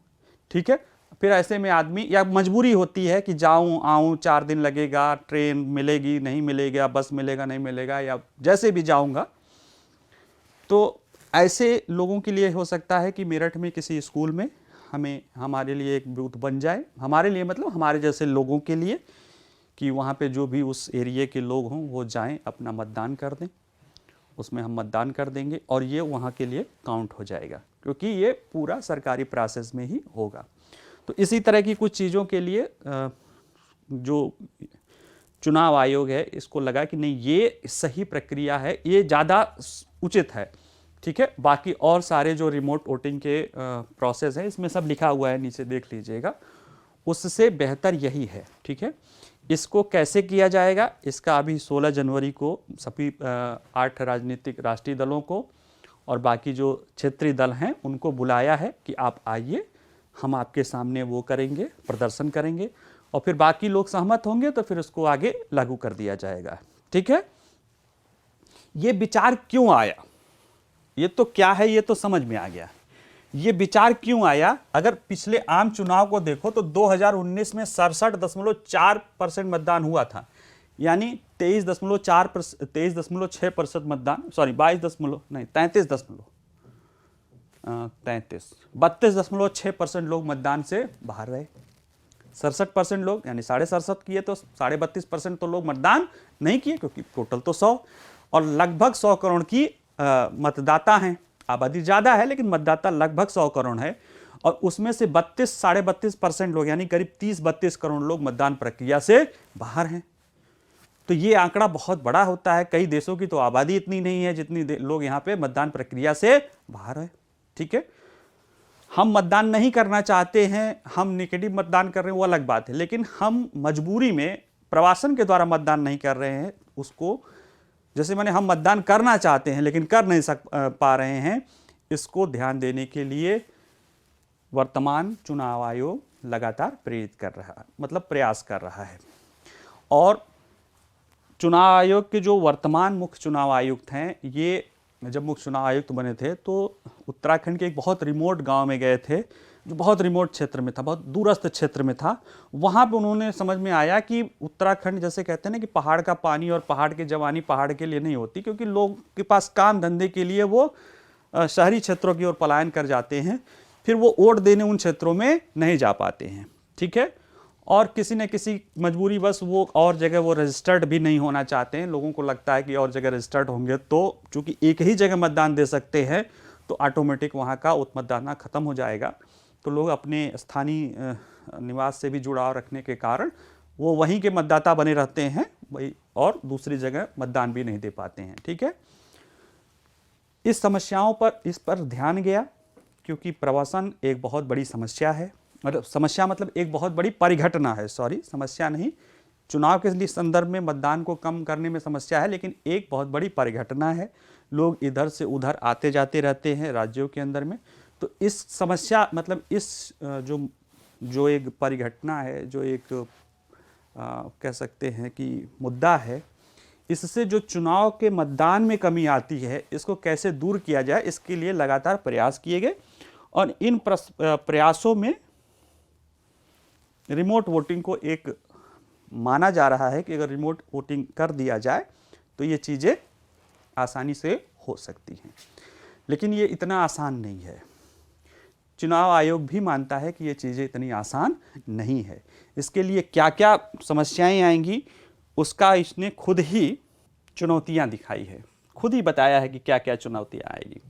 ठीक है, फिर ऐसे में आदमी या मजबूरी होती है कि जाऊं आऊं, 4 दिन लगेगा, ट्रेन मिलेगी नहीं मिलेगा, बस मिलेगा नहीं मिलेगा, या जैसे भी जाऊंगा। तो ऐसे लोगों के लिए हो सकता है कि मेरठ में किसी स्कूल में हमारे लिए एक बूथ बन जाए, हमारे लिए मतलब हमारे जैसे लोगों के लिए, कि वहाँ पे जो भी उस एरिया के लोग हों वो जाएं अपना मतदान कर दें, उसमें हम मतदान कर देंगे और ये वहाँ के लिए काउंट हो जाएगा, क्योंकि ये पूरा सरकारी प्रोसेस में ही होगा। तो इसी तरह की कुछ चीज़ों के लिए जो चुनाव आयोग है इसको लगा कि नहीं ये सही प्रक्रिया है, ये ज़्यादा उचित है। ठीक है, बाकी और सारे जो रिमोट वोटिंग के प्रोसेस है इसमें सब लिखा हुआ है, नीचे देख लीजिएगा, उससे बेहतर यही है। ठीक है, इसको कैसे किया जाएगा, इसका अभी 16 जनवरी को सभी 8 राजनीतिक राष्ट्रीय दलों को और बाकी जो क्षेत्रीय दल हैं उनको बुलाया है कि आप आइए, हम आपके सामने वो करेंगे, प्रदर्शन करेंगे और फिर बाकी लोग सहमत होंगे तो फिर उसको आगे लागू कर दिया जाएगा। ठीक है, ये विचार क्यों आया, ये तो क्या है ये तो समझ में आ गया। ये विचार क्यों आया, अगर पिछले आम चुनाव को देखो तो 2019 में 67.4% मतदान हुआ था, यानी 23.6% मतदान, 32.6% लोग मतदान से बाहर रहे। 67% लोग यानी 67.5 किए तो 32.5% तो लोग मतदान नहीं किए, क्योंकि टोटल तो 100, और लगभग 100 करोड़ की मतदाता हैं। आबादी ज़्यादा है लेकिन मतदाता लगभग 100 करोड़ है, और उसमें से 32-32.5% लोग यानी करीब 30-32 करोड़ लोग मतदान प्रक्रिया से बाहर हैं। तो ये आंकड़ा बहुत बड़ा होता है। कई देशों की तो आबादी इतनी नहीं है जितनी लोग यहाँ पे मतदान प्रक्रिया से बाहर है। ठीक है, हम मतदान नहीं करना चाहते हैं, हम नेगेटिव मतदान कर रहे हैं, वो अलग बात है, लेकिन हम मजबूरी में प्रवासन के द्वारा मतदान नहीं कर रहे हैं। उसको जैसे मैंने हम मतदान करना चाहते हैं लेकिन कर नहीं पा रहे हैं, इसको ध्यान देने के लिए वर्तमान चुनाव आयोग लगातार प्रेरित कर रहा है, मतलब प्रयास कर रहा है। और चुनाव आयोग के जो वर्तमान मुख्य चुनाव आयुक्त हैं, ये जब मुख्य चुनाव आयुक्त बने थे तो उत्तराखंड के एक बहुत रिमोट गांव में गए थे, जो बहुत रिमोट क्षेत्र में था, बहुत दूरस्थ क्षेत्र में था। वहाँ पे उन्होंने समझ में आया कि उत्तराखंड, जैसे कहते हैं ना कि पहाड़ का पानी और पहाड़ की जवानी पहाड़ के लिए नहीं होती, क्योंकि लोग के पास काम धंधे के लिए वो शहरी क्षेत्रों की ओर पलायन कर जाते हैं, फिर वो वोट देने उन क्षेत्रों में नहीं जा पाते हैं। ठीक है, और किसी न किसी मजबूरी बस वो और जगह वो रजिस्टर्ड भी नहीं होना चाहते हैं। लोगों को लगता है कि और जगह रजिस्टर्ड होंगे तो चूंकि एक ही जगह मतदान दे सकते हैं तो ऑटोमेटिक वहाँ का मतदान खत्म हो जाएगा। तो लोग अपने स्थानीय निवास से भी जुड़ाव रखने के कारण वो वहीं के मतदाता बने रहते हैं वही, और दूसरी जगह मतदान भी नहीं दे पाते हैं। ठीक है, इस समस्याओं पर इस पर ध्यान गया, क्योंकि प्रवासन एक बहुत बड़ी समस्या है, मतलब समस्या मतलब एक बहुत बड़ी परिघटना है, सॉरी समस्या नहीं, चुनाव के लिए संदर्भ में मतदान को कम करने में समस्या है, लेकिन एक बहुत बड़ी परिघटना है। लोग इधर से उधर आते जाते रहते हैं राज्यों के अंदर में। तो इस समस्या मतलब इस जो एक परिघटना है, जो एक कह सकते हैं कि मुद्दा है, इससे जो चुनाव के मतदान में कमी आती है, इसको कैसे दूर किया जाए, इसके लिए लगातार प्रयास किए गए। और इन प्रयासों में रिमोट वोटिंग को एक माना जा रहा है कि अगर रिमोट वोटिंग कर दिया जाए तो ये चीज़ें आसानी से हो सकती हैं, लेकिन ये इतना आसान नहीं है। चुनाव आयोग भी मानता है कि ये चीज़ें इतनी आसान नहीं है। इसके लिए क्या क्या समस्याएं आएंगी उसका इसने खुद ही चुनौतियां दिखाई है, खुद ही बताया है कि क्या क्या चुनौतियां आएगी।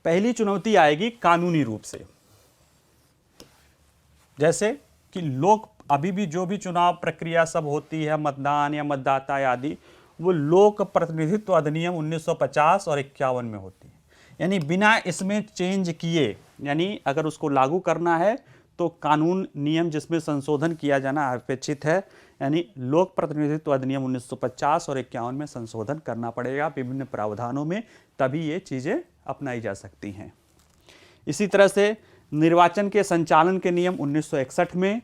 पहली चुनौती आएगी कानूनी रूप से, जैसे कि लोग अभी भी जो भी चुनाव प्रक्रिया सब होती है, मतदान या मतदाता आदि, वो लोक प्रतिनिधित्व अधिनियम 1950 और 51 में होती है। यानी बिना इसमें चेंज किए, यानी अगर उसको लागू करना है तो कानून नियम जिसमें संशोधन किया जाना अपेक्षित है, यानी लोक प्रतिनिधित्व अधिनियम 1950 और 51 में संशोधन करना पड़ेगा विभिन्न प्रावधानों में, तभी ये चीज़ें अपनाई जा सकती हैं। इसी तरह से निर्वाचन के संचालन के नियम 1961 में,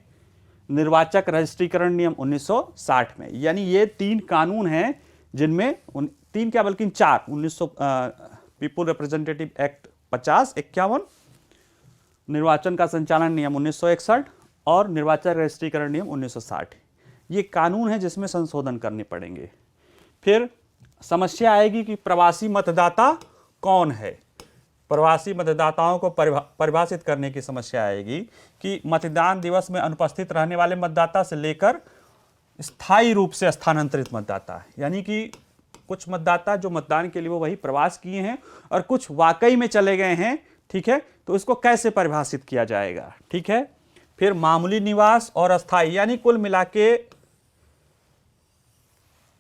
निर्वाचक रजिस्ट्रीकरण नियम 1960 में, यानी ये 3 कानून हैं जिनमें 3 क्या बल्कि 4 पीपुल रिप्रेजेंटेटिव एक्ट 50-51, निर्वाचन का संचालन नियम 1961 और निर्वाचक रजिस्ट्रीकरण नियम 1960, ये कानून है जिसमें संशोधन करने पड़ेंगे। फिर समस्या आएगी कि प्रवासी मतदाता कौन है। प्रवासी मतदाताओं को परिभाषित करने की समस्या आएगी कि मतदान दिवस में अनुपस्थित रहने वाले मतदाता से लेकर स्थायी रूप से स्थानांतरित मतदाता, यानी कि कुछ मतदाता जो मतदान के लिए वो वही प्रवास किए हैं और कुछ वाकई में चले गए हैं। ठीक है, तो इसको कैसे परिभाषित किया जाएगा। ठीक है, फिर मामूली निवास और अस्थायी, यानी कुल मिला के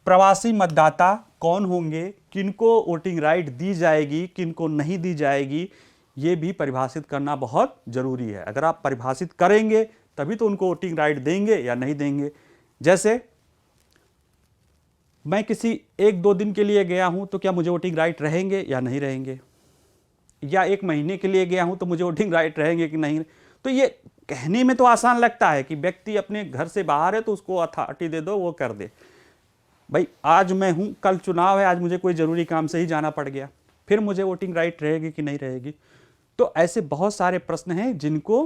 प्रवासी मतदाता कौन होंगे, किनको वोटिंग राइट दी जाएगी, किनको नहीं दी जाएगी, ये भी परिभाषित करना बहुत जरूरी है। अगर आप परिभाषित करेंगे तभी तो उनको वोटिंग राइट देंगे या नहीं देंगे। जैसे मैं किसी 1-2 दिन के लिए गया हूं तो क्या मुझे वोटिंग राइट रहेंगे या नहीं रहेंगे, या 1 महीने के लिए गया हूं तो मुझे वोटिंग राइट रहेंगे कि नहीं। तो ये कहने में तो आसान लगता है कि व्यक्ति अपने घर से बाहर है तो उसको अथॉरिटी दे दो, वो कर दे। भाई आज मैं हूं, कल चुनाव है, आज मुझे कोई ज़रूरी काम से ही जाना पड़ गया, फिर मुझे वोटिंग राइट रहेगी कि नहीं रहेगी। तो ऐसे बहुत सारे प्रश्न हैं जिनको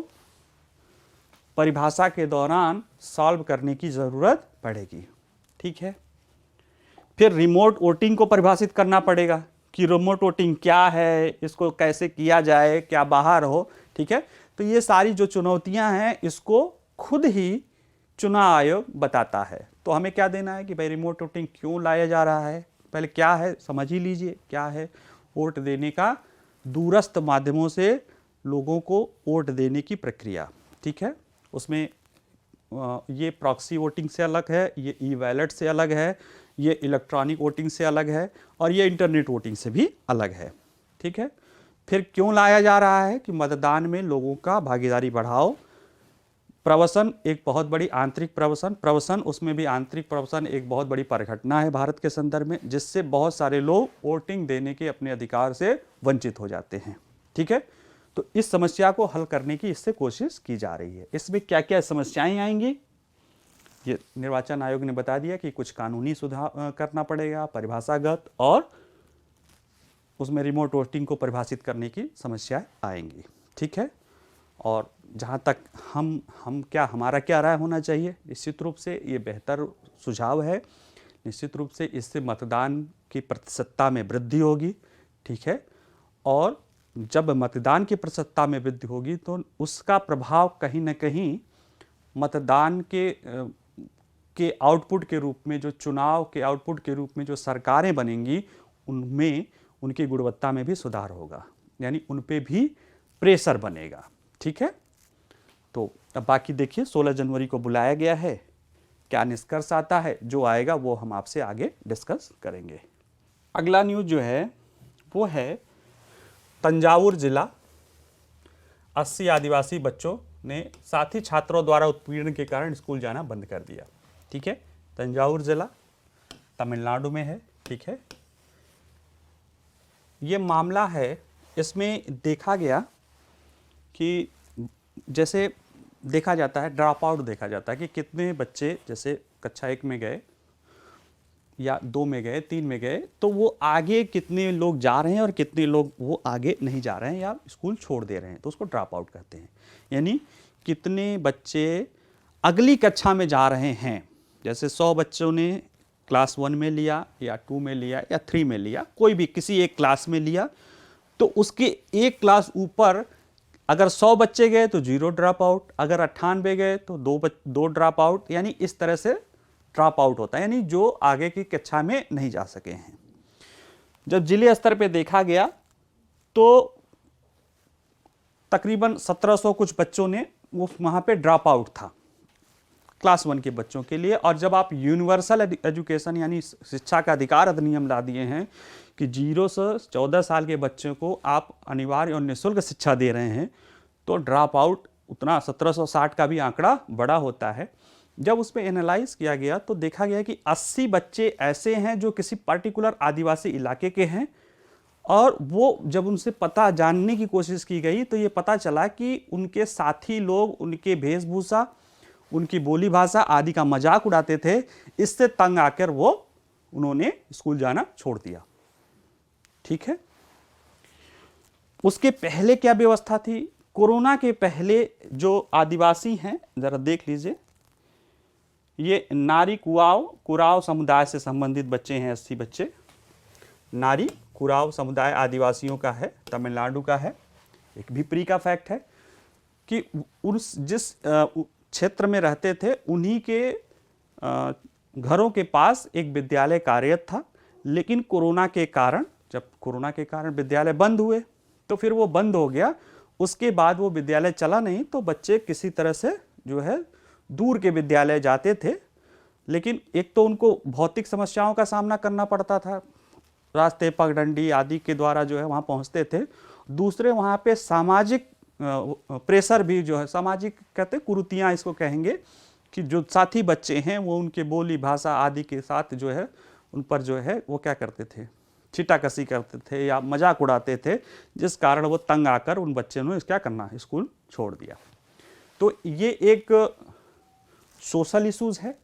परिभाषा के दौरान सॉल्व करने की ज़रूरत पड़ेगी। ठीक है, फिर रिमोट वोटिंग को परिभाषित करना पड़ेगा कि रिमोट वोटिंग क्या है, इसको कैसे किया जाए, क्या बाहर हो। ठीक है, तो ये सारी जो चुनौतियां हैं इसको खुद ही चुनाव आयोग बताता है। तो हमें क्या देना है कि भाई रिमोट वोटिंग क्यों लाया जा रहा है, पहले क्या है समझ ही लीजिए, क्या है वोट देने का दूरस्थ माध्यमों से लोगों को वोट देने की प्रक्रिया। ठीक है, उसमें ये प्रॉक्सी वोटिंग से अलग है, ये ई वैलेट से अलग है, ये इलेक्ट्रॉनिक वोटिंग से अलग है और ये इंटरनेट वोटिंग से भी अलग है। ठीक है, फिर क्यों लाया जा रहा है कि मतदान में लोगों का भागीदारी बढ़ाओ। प्रवसन एक बहुत बड़ी आंतरिक प्रवसन उसमें भी आंतरिक प्रवसन एक बहुत बड़ी परिघटना है भारत के संदर्भ में, जिससे बहुत सारे लोग वोटिंग देने के अपने अधिकार से वंचित हो जाते हैं। ठीक है, तो इस समस्या को हल करने की इससे कोशिश की जा रही है। इसमें क्या क्या समस्याएं आएंगी, ये निर्वाचन आयोग ने बता दिया कि कुछ कानूनी सुधार करना पड़ेगा, परिभाषागत, और उसमें रिमोट वोटिंग को परिभाषित करने की समस्याएं आएंगी। ठीक है, और जहाँ तक हमारा क्या राय होना चाहिए, निश्चित रूप से ये बेहतर सुझाव है। निश्चित रूप से इससे मतदान की प्रतिशतता में वृद्धि होगी। ठीक है, और जब मतदान की प्रतिशतता में वृद्धि होगी तो उसका प्रभाव कहीं ना कहीं मतदान के आउटपुट के रूप में, जो चुनाव के आउटपुट के रूप में जो सरकारें बनेंगी उनमें उनकी गुणवत्ता में भी सुधार होगा, यानी उन पे भी प्रेशर बनेगा। ठीक है, तो अब बाकी देखिए 16 जनवरी को बुलाया गया है, क्या निष्कर्ष आता है, जो आएगा वो हम आपसे आगे डिस्कस करेंगे। अगला न्यूज़ जो है वो है तंजावुर जिला, 80 आदिवासी बच्चों ने साथी छात्रों द्वारा उत्पीड़न के कारण स्कूल जाना बंद कर दिया। ठीक है, तंजावुर जिला तमिलनाडु में है। ठीक है, ये मामला है, इसमें देखा गया कि जैसे देखा जाता है, ड्रॉप आउट देखा जाता है कि कितने बच्चे जैसे कक्षा 1 में गए या 2 में गए, 3 में गए, तो वो आगे कितने लोग जा रहे हैं और कितने लोग वो आगे नहीं जा रहे हैं या स्कूल छोड़ दे रहे हैं, तो उसको ड्रॉप आउट कहते हैं। यानी कितने बच्चे अगली कक्षा में जा रहे हैं। जैसे 100 बच्चों ने क्लास 1 में लिया या 2 में लिया या 3 में लिया, कोई भी किसी एक क्लास में लिया, तो उसके एक क्लास ऊपर अगर 100 बच्चे गए तो 0 ड्रॉप आउट, अगर 98 गए तो 2 ड्रॉप आउट, यानी इस तरह से ड्रॉप आउट होता है, यानी जो आगे की कक्षा में नहीं जा सके हैं। जब जिले स्तर पे देखा गया तो तकरीबन 1700 कुछ बच्चों ने वो वहाँ पे ड्रॉप आउट था क्लास 1 के बच्चों के लिए। और जब आप यूनिवर्सल एजुकेशन यानी शिक्षा का अधिकार अधिनियम ला दिए हैं कि 0 से 14 साल के बच्चों को आप अनिवार्य और निःशुल्क शिक्षा दे रहे हैं, तो ड्रॉप आउट उतना 1760 का भी आंकड़ा बड़ा होता है। जब उस पर एनालाइज किया गया तो देखा गया कि 80 बच्चे ऐसे हैं जो किसी पर्टिकुलर आदिवासी इलाके के हैं, और वो जब उनसे पता जानने की कोशिश की गई तो ये पता चला कि उनके साथी लोग उनके वेशभूषा, उनकी बोली भाषा आदि का मजाक उड़ाते थे। इससे तंग आकर उन्होंने स्कूल जाना छोड़ दिया। ठीक है, उसके पहले क्या व्यवस्था थी? कोरोना के पहले जो आदिवासी हैं, जरा देख लीजिए, ये नारी कुराव समुदाय से संबंधित बच्चे हैं, 80 बच्चे। नारी कुराव समुदाय आदिवासियों का है, तमिलनाडु का है। एक भिपरी का फैक्ट है कि जिस क्षेत्र में रहते थे उन्हीं के घरों के पास एक विद्यालय कार्यरत था, लेकिन जब कोरोना के कारण विद्यालय बंद हुए तो फिर वो बंद हो गया। उसके बाद वो विद्यालय चला नहीं, तो बच्चे किसी तरह से जो है दूर के विद्यालय जाते थे। लेकिन एक तो उनको भौतिक समस्याओं का सामना करना पड़ता था, रास्ते पगडंडी आदि के द्वारा जो है वहाँ पहुँचते थे। दूसरे वहाँ पे सामाजिक प्रेशर भी जो है, सामाजिक कहते कुरीतियाँ इसको कहेंगे, कि जो साथी बच्चे हैं वो उनके बोली भाषा आदि के साथ जो है उन पर जो है वो क्या करते थे, छीटाकसी करते थे या मजाक उड़ाते थे, जिस कारण वो तंग आकर उन बच्चों ने क्या करना, स्कूल छोड़ दिया। तो ये एक सोशल इशूज़ है,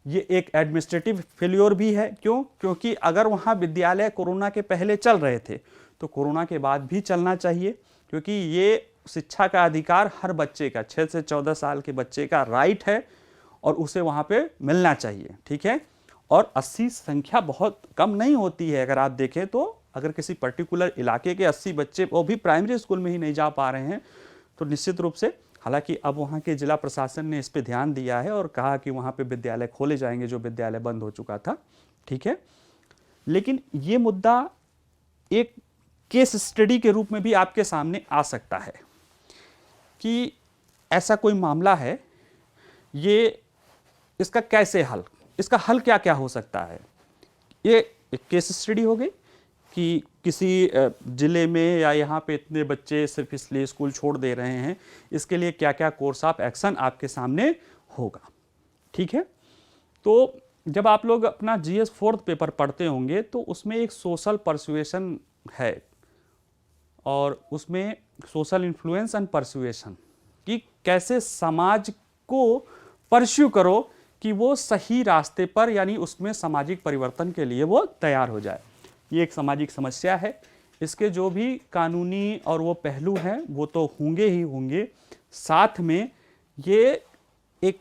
ये एक एडमिनिस्ट्रेटिव फेल्योर भी है। क्यों? क्योंकि अगर वहाँ विद्यालय कोरोना के पहले चल रहे थे तो कोरोना के बाद भी चलना चाहिए, क्योंकि ये शिक्षा का अधिकार हर बच्चे का, 6 से 14 साल के बच्चे का राइट है और उसे वहाँ पे मिलना चाहिए। ठीक है, और 80 संख्या बहुत कम नहीं होती है। अगर आप देखें तो अगर किसी पर्टिकुलर इलाके के 80 बच्चे वो भी प्राइमरी स्कूल में ही नहीं जा पा रहे हैं, तो निश्चित रूप से, हालांकि अब वहाँ के जिला प्रशासन ने इस पे ध्यान दिया है और कहा कि वहाँ पे विद्यालय खोले जाएंगे जो विद्यालय बंद हो चुका था। ठीक है, लेकिन ये मुद्दा एक केस स्टडी के रूप में भी आपके सामने आ सकता है कि ऐसा कोई मामला है, ये इसका कैसे हल, इसका हल क्या क्या हो सकता है। ये एक केस स्टडी हो गई कि किसी ज़िले में या यहाँ पे इतने बच्चे सिर्फ इसलिए स्कूल छोड़ दे रहे हैं, इसके लिए क्या क्या कोर्स ऑफ एक्शन आपके सामने होगा। ठीक है, तो जब आप लोग अपना GS 4th पेपर पढ़ते होंगे तो उसमें एक सोशल परसुएशन है और उसमें सोशल इन्फ्लुएंस एंड परसुएशन कि कैसे समाज को परस्यू करो कि वो सही रास्ते पर, यानी उसमें सामाजिक परिवर्तन के लिए वो तैयार हो जाए। ये एक सामाजिक समस्या है, इसके जो भी कानूनी और वो पहलू हैं वो तो होंगे ही होंगे, साथ में ये एक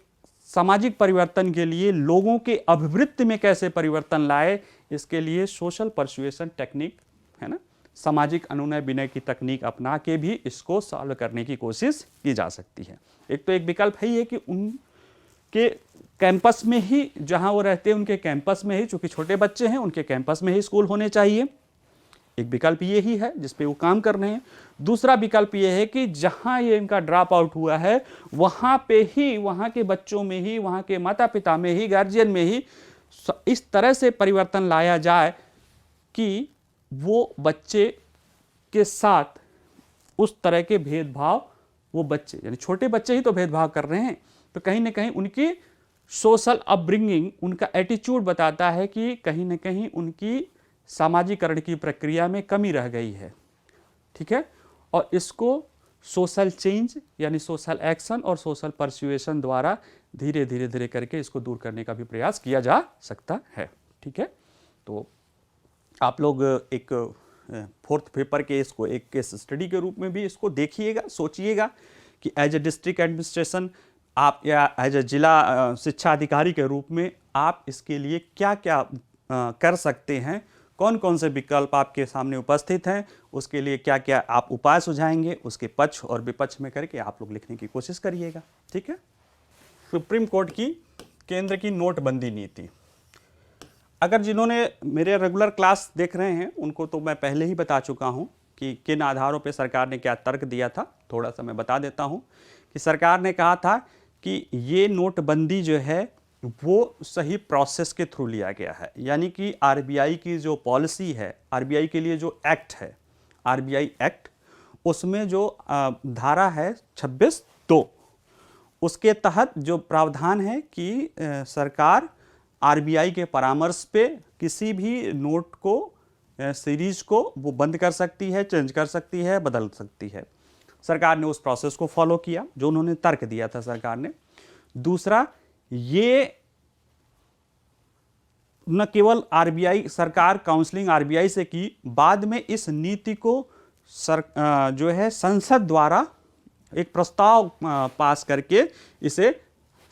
सामाजिक परिवर्तन के लिए लोगों के अभिवृत्ति में कैसे परिवर्तन लाए, इसके लिए सोशल परसुएशन टेक्निक है ना, सामाजिक अनुनय विनय की तकनीक अपना के भी इसको सॉल्व करने की कोशिश की जा सकती है। एक तो एक विकल्प है ये कि उनके कैंपस में ही, जहां वो रहते हैं उनके कैंपस में ही, चूंकि छोटे बच्चे हैं उनके कैंपस में ही स्कूल होने चाहिए, एक विकल्प ये ही है जिस पे वो काम कर रहे हैं। दूसरा विकल्प ये है कि जहां ये इनका ड्रॉप आउट हुआ है वहां पे ही, वहां के बच्चों में ही, वहां के माता पिता में ही, गार्जियन में ही इस तरह से परिवर्तन लाया जाए कि वो बच्चे के साथ उस तरह के भेदभाव, वो बच्चे यानी छोटे बच्चे ही तो भेदभाव कर रहे हैं, तो कहीं ना कहीं उनकी सोशल अपब्रिंगिंग, उनका एटीट्यूड बताता है कि कहीं ना कहीं उनकी सामाजिकरण की प्रक्रिया में कमी रह गई है। ठीक है, और इसको सोशल चेंज यानी सोशल एक्शन और सोशल परसुएशन द्वारा धीरे धीरे धीरे करके इसको दूर करने का भी प्रयास किया जा सकता है। ठीक है, तो आप लोग एक 4th पेपर के इसको एक केस स्टडी के रूप में भी इसको देखिएगा, सोचिएगा कि एज ए डिस्ट्रिक्ट एडमिनिस्ट्रेशन आप या एज ए जिला शिक्षा अधिकारी के रूप में आप इसके लिए क्या क्या कर सकते हैं, कौन कौन से विकल्प आपके सामने उपस्थित हैं, उसके लिए क्या क्या आप उपाय सुझाएंगे, उसके पक्ष और विपक्ष में करके आप लोग लिखने की कोशिश करिएगा। ठीक है, सुप्रीम कोर्ट की केंद्र की नोटबंदी नीति, अगर जिन्होंने मेरे रेगुलर क्लास देख रहे हैं उनको तो मैं पहले ही बता चुका हूं कि किन आधारों पे सरकार ने क्या तर्क दिया था। थोड़ा सा मैं बता देता हूं कि सरकार ने कहा था कि ये नोटबंदी जो है वो सही प्रोसेस के थ्रू लिया गया है, यानी कि आरबीआई की जो पॉलिसी है, आरबीआई के लिए जो एक्ट है, आरबीआई एक्ट, उसमें जो धारा है 26(2), उसके तहत जो प्रावधान है कि सरकार आरबीआई के परामर्श पे किसी भी नोट को, सीरीज को वो बंद कर सकती है, चेंज कर सकती है, बदल सकती है। सरकार ने उस प्रोसेस को फॉलो किया जो उन्होंने तर्क दिया था सरकार ने। दूसरा, ये न केवल आरबीआई, सरकार काउंसलिंग आरबीआई से की, बाद में इस नीति को जो है संसद द्वारा एक प्रस्ताव पास करके इसे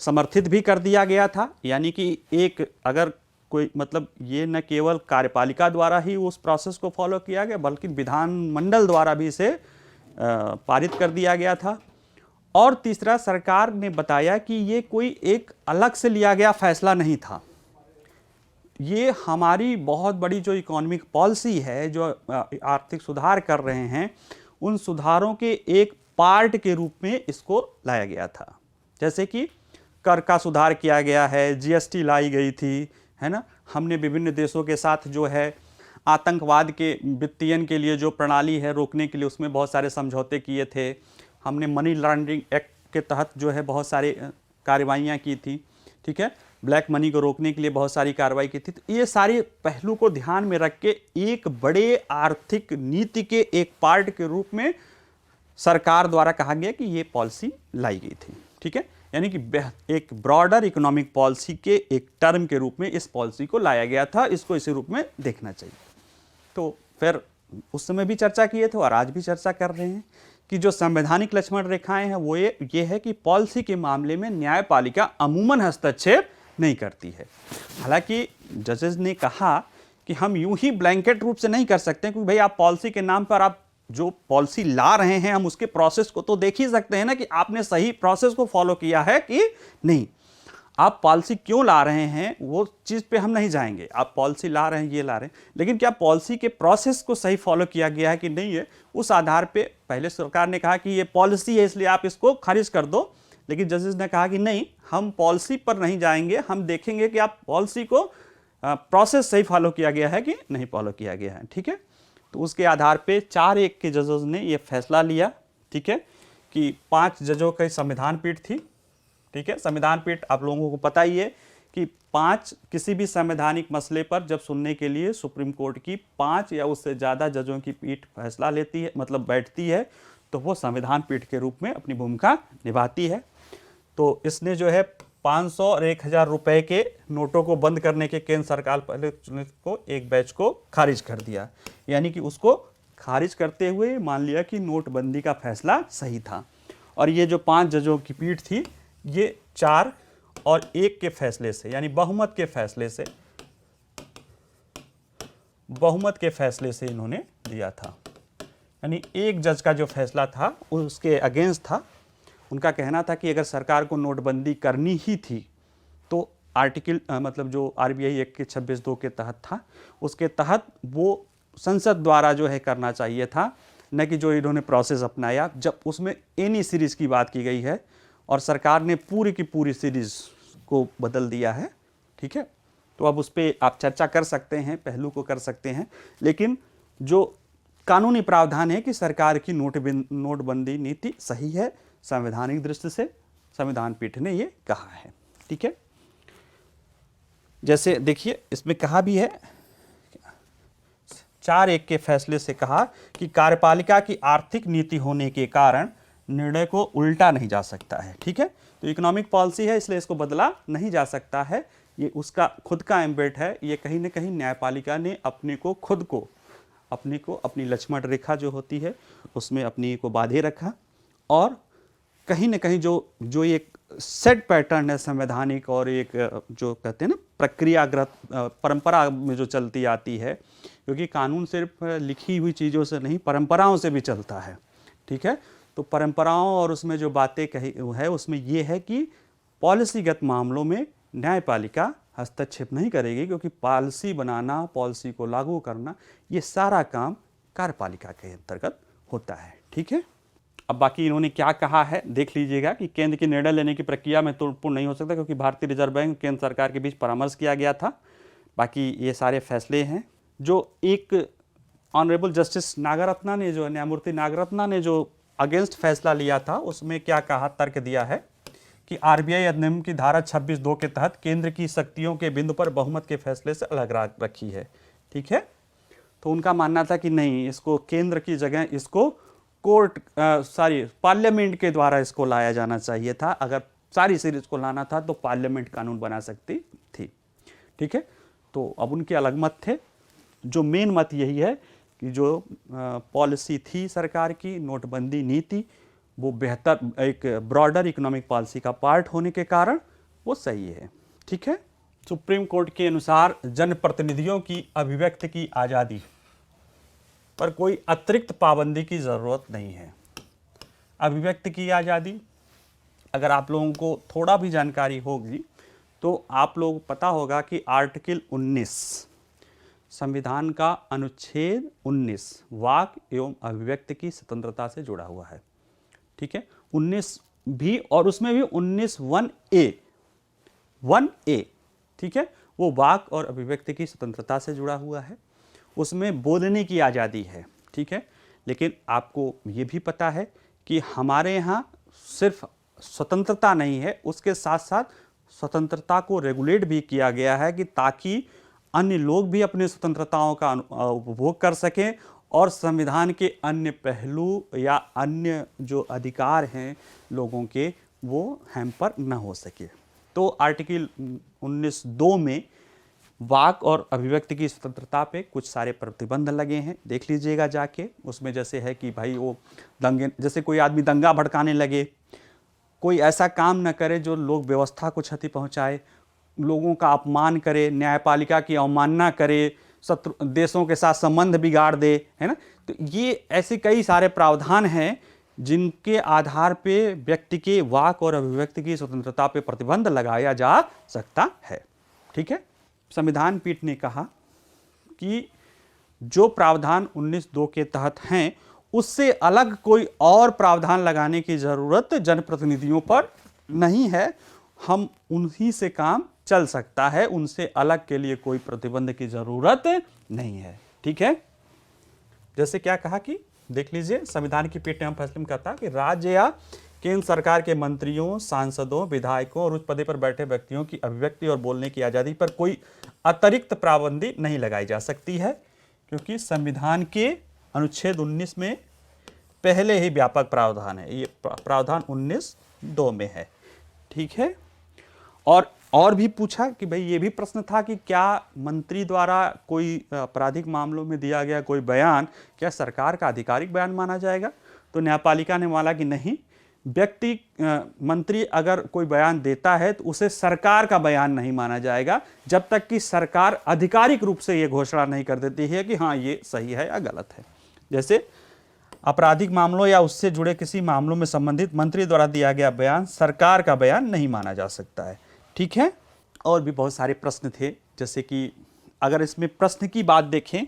समर्थित भी कर दिया गया था। यानी कि एक अगर कोई मतलब ये न केवल कार्यपालिका द्वारा ही उस प्रोसेस को फॉलो किया गया बल्कि विधानमंडल द्वारा भी इसे पारित कर दिया गया था। और तीसरा, सरकार ने बताया कि ये कोई एक अलग से लिया गया फैसला नहीं था, ये हमारी बहुत बड़ी जो इकोनॉमिक पॉलिसी है, जो आर्थिक सुधार कर रहे हैं, उन सुधारों के एक पार्ट के रूप में इसको लाया गया था। जैसे कि कर का सुधार किया गया है, जीएसटी लाई गई थी, है ना, हमने विभिन्न देशों के साथ जो है आतंकवाद के वित्तीयन के लिए जो प्रणाली है रोकने के लिए उसमें बहुत सारे समझौते किए थे, हमने मनी लॉन्ड्रिंग एक्ट के तहत जो है बहुत सारे कार्रवाइयाँ की थी। ठीक है, ब्लैक मनी को रोकने के लिए बहुत सारी कार्रवाई की थी। तो ये सारे पहलू को ध्यान में रख के एक बड़े आर्थिक नीति के एक पार्ट के रूप में सरकार द्वारा कहा गया कि ये पॉलिसी लाई गई थी। ठीक है, यानी कि एक ब्रॉडर इकोनॉमिक पॉलिसी के एक टर्म के रूप में इस पॉलिसी को लाया गया था, इसको इसी रूप में देखना चाहिए। तो फिर उस समय भी चर्चा किए थे और आज भी चर्चा कर रहे हैं कि जो संवैधानिक लक्ष्मण रेखाएं हैं वो ये है कि पॉलिसी के मामले में न्यायपालिका अमूमन हस्तक्षेप नहीं करती है। हालांकि जजेस ने कहा कि हम यूं ही ब्लैंकेट रूप से नहीं कर सकते, क्योंकि भाई आप पॉलिसी के नाम पर आप जो पॉलिसी ला रहे हैं हम उसके प्रोसेस को तो देख ही सकते हैं ना कि आपने सही प्रोसेस को फॉलो किया है कि नहीं। आप पॉलिसी क्यों ला रहे हैं वो चीज़ पे हम नहीं जाएंगे, आप पॉलिसी ला रहे हैं, ये ला रहे हैं, लेकिन क्या पॉलिसी के प्रोसेस को सही फॉलो किया गया है कि नहीं है, उस आधार पे पहले सरकार ने कहा कि ये पॉलिसी है इसलिए आप इसको खारिज कर दो, लेकिन जजेस ने कहा कि नहीं, हम पॉलिसी पर नहीं जाएंगे, हम देखेंगे कि आप पॉलिसी को प्रोसेस सही फॉलो किया गया है कि नहीं फॉलो किया गया है। ठीक है, तो उसके आधार पे 4-1 के जजेस ने ये फैसला लिया, ठीक है, कि 5 जजों की संविधान पीठ थी। ठीक है, संविधान पीठ आप लोगों को पता ही है कि 5 किसी भी संवैधानिक मसले पर जब सुनने के लिए सुप्रीम कोर्ट की 5 या उससे ज़्यादा जजों की पीठ फैसला लेती है, मतलब बैठती है, तो वो संविधान पीठ के रूप में अपनी भूमिका निभाती है। तो इसने जो है 500 और 1000 रुपए के नोटों को बंद करने के केंद्र सरकार पहले को एक बैच को खारिज कर दिया, यानी कि उसको खारिज करते हुए मान लिया कि नोटबंदी का फैसला सही था। और ये जो 5 जजों की पीठ थी, ये 4 और 1 के फैसले से, यानी बहुमत के फैसले से इन्होंने दिया था। यानी एक जज का जो फैसला था उसके अगेंस्ट था। उनका कहना था कि अगर सरकार को नोटबंदी करनी ही थी तो आर्टिकल मतलब जो आरबीआई एक्ट के 26(2) के तहत था, उसके तहत वो संसद द्वारा जो है करना चाहिए था, न कि जो इन्होंने प्रोसेस अपनाया, जब उसमें एनी सीरीज की बात की गई है और सरकार ने पूरी की पूरी सीरीज को बदल दिया है। ठीक है, तो अब उस पर आप चर्चा कर सकते हैं, पहलू को कर सकते हैं, लेकिन जो कानूनी प्रावधान है कि सरकार की नोटबंदी नीति सही है संवैधानिक दृष्टि से, संविधान पीठ ने ये कहा है। ठीक है, जैसे देखिए इसमें कहा भी है, 4-1 के फैसले से कहा कि कार्यपालिका की आर्थिक नीति होने के कारण निर्णय को उल्टा नहीं जा सकता है। ठीक है, तो इकोनॉमिक पॉलिसी है इसलिए इसको बदला नहीं जा सकता है, ये उसका खुद का एम्बेट है। ये कहीं ना कहीं न्यायपालिका ने अपने को अपनी लक्ष्मण रेखा जो होती है उसमें अपनी को बांधे रखा, और कहीं ना कहीं जो एक सेट पैटर्न है संवैधानिक और एक जो कहते हैं ना प्रक्रियागत परंपरा में जो चलती आती है, क्योंकि कानून सिर्फ लिखी हुई चीज़ों से नहीं, परंपराओं से भी चलता है। ठीक है, तो परंपराओं और उसमें जो बातें कही है उसमें ये है कि पॉलिसीगत मामलों में न्यायपालिका हस्तक्षेप नहीं करेगी, क्योंकि पॉलिसी बनाना, पॉलिसी को लागू करना, ये सारा काम कार्यपालिका के अंतर्गत होता है। ठीक है, अब बाकी इन्होंने क्या कहा है देख लीजिएगा कि केंद्र की निर्णय लेने की प्रक्रिया में तोड़फोड़ नहीं हो सकता, क्योंकि भारतीय रिजर्व बैंक केंद्र सरकार के बीच परामर्श किया गया था। बाकी ये सारे फैसले हैं जो एक ऑनरेबल जस्टिस नागरत्ना ने, जो न्यायमूर्ति नागरत्ना ने जो अगेंस्ट फैसला लिया था, उसमें क्या कहा, तर्क दिया है कि आरबीआई अधिनियम की धारा 26(2) के तहत केंद्र की शक्तियों के बिंदु पर बहुमत के फैसले से अलग रखी है। ठीक है, तो उनका मानना था कि नहीं, इसको केंद्र की जगह इसको पार्लियामेंट के द्वारा इसको लाया जाना चाहिए था। अगर सारी सीरीज को लाना था तो पार्लियामेंट कानून बना सकती थी। ठीक है, तो अब उनके अलग मत थे। जो मेन मत यही है कि जो पॉलिसी थी सरकार की, नोटबंदी नीति, वो बेहतर एक ब्रॉडर इकोनॉमिक पॉलिसी का पार्ट होने के कारण वो सही है। ठीक है, सुप्रीम कोर्ट के अनुसार जनप्रतिनिधियों की अभिव्यक्ति की आज़ादी पर कोई अतिरिक्त पाबंदी की ज़रूरत नहीं है। अभिव्यक्ति की आज़ादी, अगर आप लोगों को थोड़ा भी जानकारी होगी तो आप लोगों को पता होगा कि आर्टिकल 19 संविधान का अनुच्छेद 19 वाक एवं अभिव्यक्ति की स्वतंत्रता से जुड़ा हुआ है। ठीक है, 19 भी, और उसमें भी 19 1A, ठीक है, वो वाक और अभिव्यक्ति की स्वतंत्रता से जुड़ा हुआ है। उसमें बोलने की आज़ादी है। ठीक है, लेकिन आपको ये भी पता है कि हमारे यहाँ सिर्फ स्वतंत्रता नहीं है, उसके साथ साथ स्वतंत्रता को रेगुलेट भी किया गया है कि ताकि अन्य लोग भी अपनी स्वतंत्रताओं का उपभोग कर सकें और संविधान के अन्य पहलू या अन्य जो अधिकार हैं लोगों के, वो हैम्पर न हो सके। तो आर्टिकल 19(2) में वाक और अभिव्यक्ति की स्वतंत्रता पे कुछ सारे प्रतिबंध लगे हैं, देख लीजिएगा जाके। उसमें जैसे है कि भाई वो जैसे कोई आदमी दंगा भड़काने लगे, कोई ऐसा काम न करे जो लोग व्यवस्था को क्षति पहुंचाए, लोगों का अपमान करे, न्यायपालिका की अवमानना करे, देशों के साथ संबंध बिगाड़ दे, है ना। तो ये ऐसे कई सारे प्रावधान हैं जिनके आधार पे व्यक्ति के वाक और अभिव्यक्ति की स्वतंत्रता पे प्रतिबंध लगाया जा सकता है। ठीक है, संविधान पीठ ने कहा कि जो प्रावधान 19(2) के तहत हैं उससे अलग कोई और प्रावधान लगाने की जरूरत जनप्रतिनिधियों पर नहीं है, हम उन्हीं से काम चल सकता है, उनसे अलग के लिए कोई प्रतिबंध की जरूरत नहीं है। ठीक है, जैसे क्या कहा कि देख लीजिए, संविधान की पीठ ने हम फैसले में कहता कि राज्य या केंद्र सरकार के मंत्रियों, सांसदों, विधायकों और उच्च पदे पर बैठे व्यक्तियों की अभिव्यक्ति और बोलने की आज़ादी पर कोई अतिरिक्त पाबंदी नहीं लगाई जा सकती है, क्योंकि संविधान के अनुच्छेद 19 में पहले ही व्यापक प्रावधान है, ये प्रावधान 19(2) में है। ठीक है, और भी पूछा कि भाई ये भी प्रश्न था कि क्या मंत्री द्वारा कोई आपराधिक मामलों में दिया गया कोई बयान क्या सरकार का आधिकारिक बयान माना जाएगा? तो न्यायपालिका ने माना कि नहीं, व्यक्ति मंत्री अगर कोई बयान देता है तो उसे सरकार का बयान नहीं माना जाएगा जब तक कि सरकार आधिकारिक रूप से ये घोषणा नहीं कर देती है कि हाँ ये सही है या गलत है। जैसे आपराधिक मामलों या उससे जुड़े किसी मामलों में संबंधित मंत्री द्वारा दिया गया बयान सरकार का बयान नहीं माना जा सकता है। ठीक है, और भी बहुत सारे प्रश्न थे, जैसे कि अगर इसमें प्रश्न की बात देखें